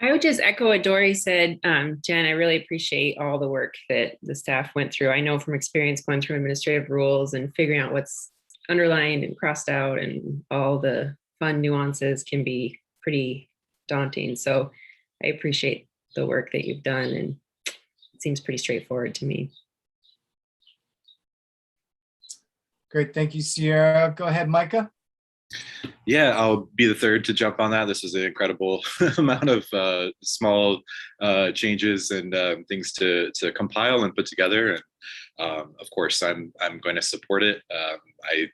I would just echo what Dory said. Jen, I really appreciate all the work that the staff went through. I know from experience going through administrative rules and figuring out what's underlined and crossed out and all the fun nuances can be pretty daunting. So I appreciate the work that you've done, and it seems pretty straightforward to me. Great, thank you, Sierra. Go ahead, Micah. Yeah, I'll be the third to jump on that. This is an incredible amount of small changes and things to compile and put together. And of course, I'm going to support it. I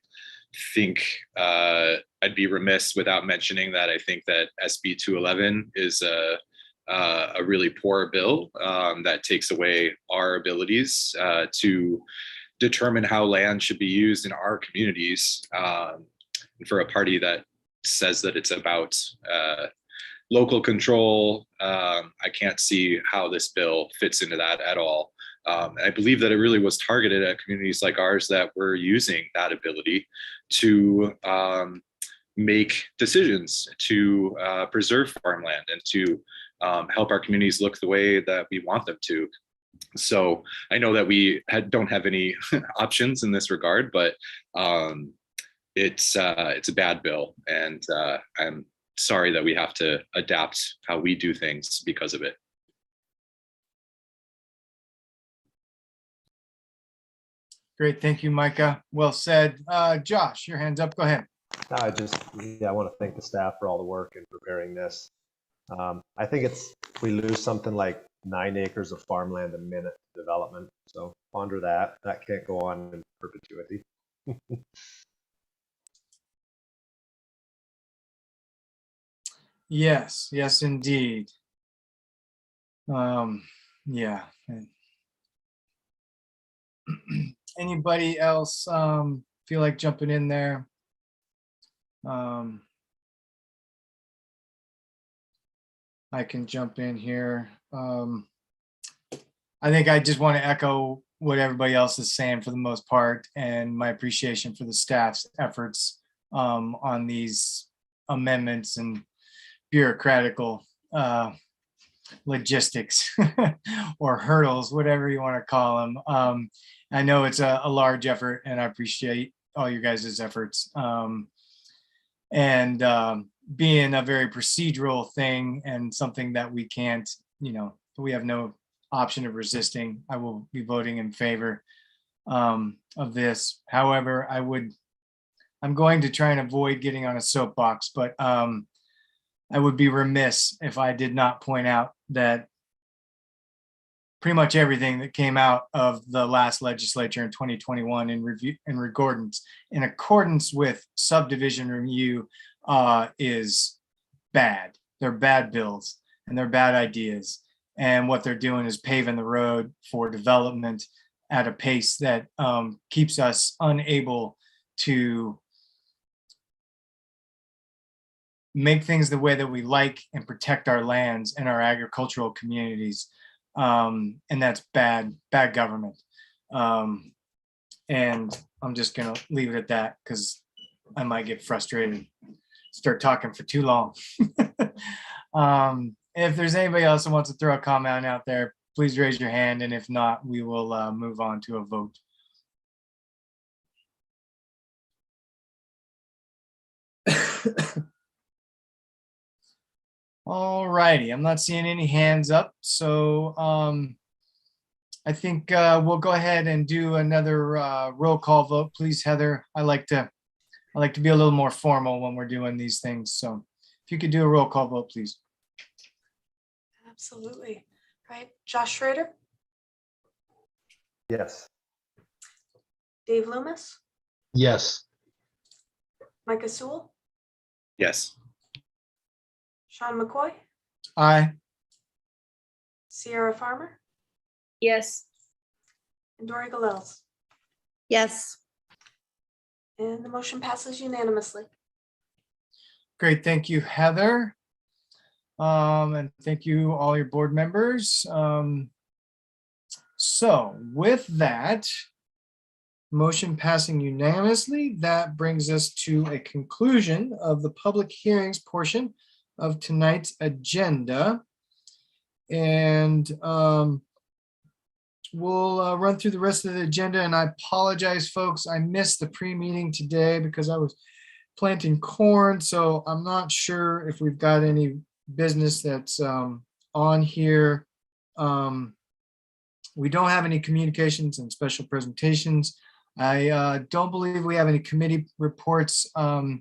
think I'd be remiss without mentioning that I think that SB 211 is a really poor bill that takes away our abilities to determine how land should be used in our communities. For a party that says that it's about local control, I can't see how this bill fits into that at all. I believe that it really was targeted at communities like ours that were using that ability to make decisions to preserve farmland and to help our communities look the way that we want them to. So I know that we don't have any options in this regard, but it's a bad bill, and I'm sorry that we have to adapt how we do things because of it. Great, thank you, Micah. Well said. Josh, your hand's up. Go ahead. I want to thank the staff for all the work in preparing this. I think we lose something like 9 acres of farmland a minute development. So ponder that. That can't go on in perpetuity. Yes, yes, indeed. Yeah. Anybody else feel like jumping in there? I can jump in here. I think I just want to echo what everybody else is saying for the most part, and my appreciation for the staff's efforts on these amendments and bureaucratical logistics or hurdles, whatever you want to call them. I know it's a large effort, and I appreciate all you guys' efforts. And being a very procedural thing and something that we can't, we have no option of resisting, I will be voting in favor of this. However, I'm going to try and avoid getting on a soapbox, but I would be remiss if I did not point out that pretty much everything that came out of the last legislature in 2021 in accordance with subdivision review is bad. They're bad bills and they're bad ideas. And what they're doing is paving the road for development at a pace that keeps us unable to make things the way that we like and protect our lands and our agricultural communities. And that's bad government. And I'm just gonna leave it at that because I might get frustrated, start talking for too long. If there's anybody else that wants to throw a comment out there, please raise your hand. And if not, we will move on to a vote. All righty, I'm not seeing any hands up, so I think we'll go ahead and do another roll call vote, please, Heather. I like to be a little more formal when we're doing these things, so if you could do a roll call vote, please. Absolutely. Right, Josh Schrader, Yes. Dave Loomis, Yes. Micah Sewell, Yes. Sean McCoy, Aye. Sierra Farmer, Yes. and Dory Galels. Yes. And the motion passes unanimously. Great, thank you, Heather. And thank you, all your board members. So with that, motion passing unanimously, that brings us to a conclusion of the public hearings portion of tonight's agenda. And we'll run through the rest of the agenda, and I apologize, folks. I missed the pre-meeting today because I was planting corn, so I'm not sure if we've got any business that's on here. We don't have any communications and special presentations. I don't believe we have any committee reports. The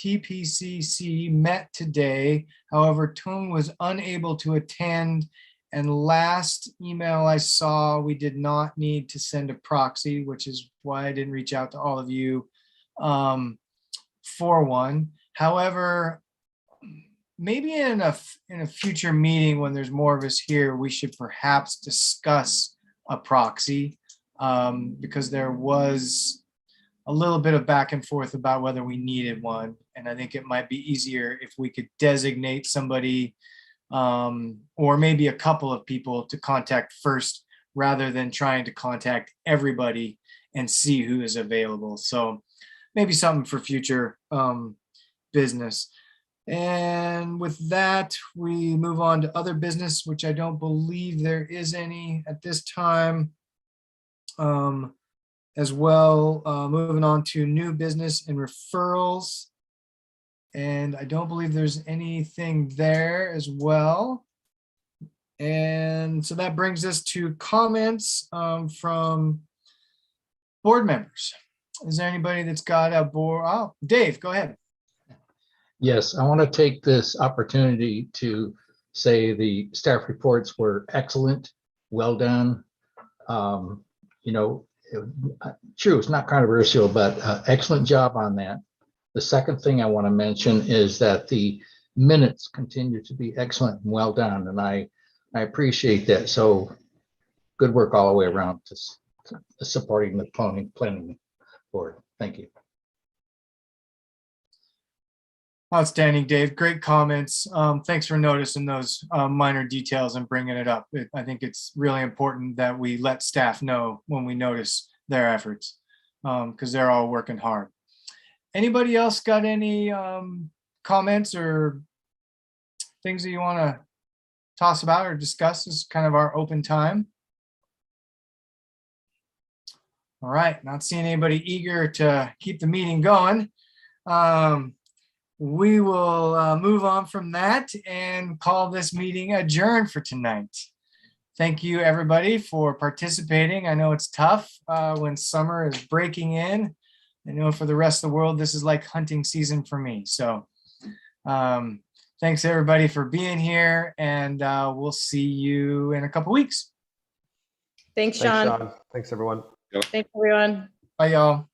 TPCC met today. However, Tone was unable to attend. And last email I saw, we did not need to send a proxy, which is why I didn't reach out to all of you for one. However, maybe in a future meeting when there's more of us here, we should perhaps discuss a proxy because there was a little bit of back and forth about whether we needed one. And I think it might be easier if we could designate somebody or maybe a couple of people to contact first rather than trying to contact everybody and see who is available. So maybe something for future business. And with that, we move on to other business, which I don't believe there is any at this time. As well, moving on to new business and referrals. And I don't believe there's anything there as well. And so that brings us to comments from board members. Is there anybody that's got a board? Oh, Dave, go ahead. Yes, I want to take this opportunity to say the staff reports were excellent, well done. You know, true, it's not controversial, but excellent job on that. The second thing I want to mention is that the minutes continue to be excellent and well done, and I appreciate that. So good work all the way around to supporting the planning board. Thank you. Outstanding, Dave. Great comments. Thanks for noticing those minor details and bringing it up. I think it's really important that we let staff know when we notice their efforts because they're all working hard. Anybody else got any comments or things that you want to toss about or discuss? This is kind of our open time. All right, not seeing anybody eager to keep the meeting going. We will move on from that and call this meeting adjourned for tonight. Thank you, everybody, for participating. I know it's tough when summer is breaking in. I know for the rest of the world, this is like hunting season for me. So thanks, everybody, for being here, and we'll see you in a couple weeks. Thanks, Sean. Thanks, everyone. Thanks, everyone. Bye, y'all.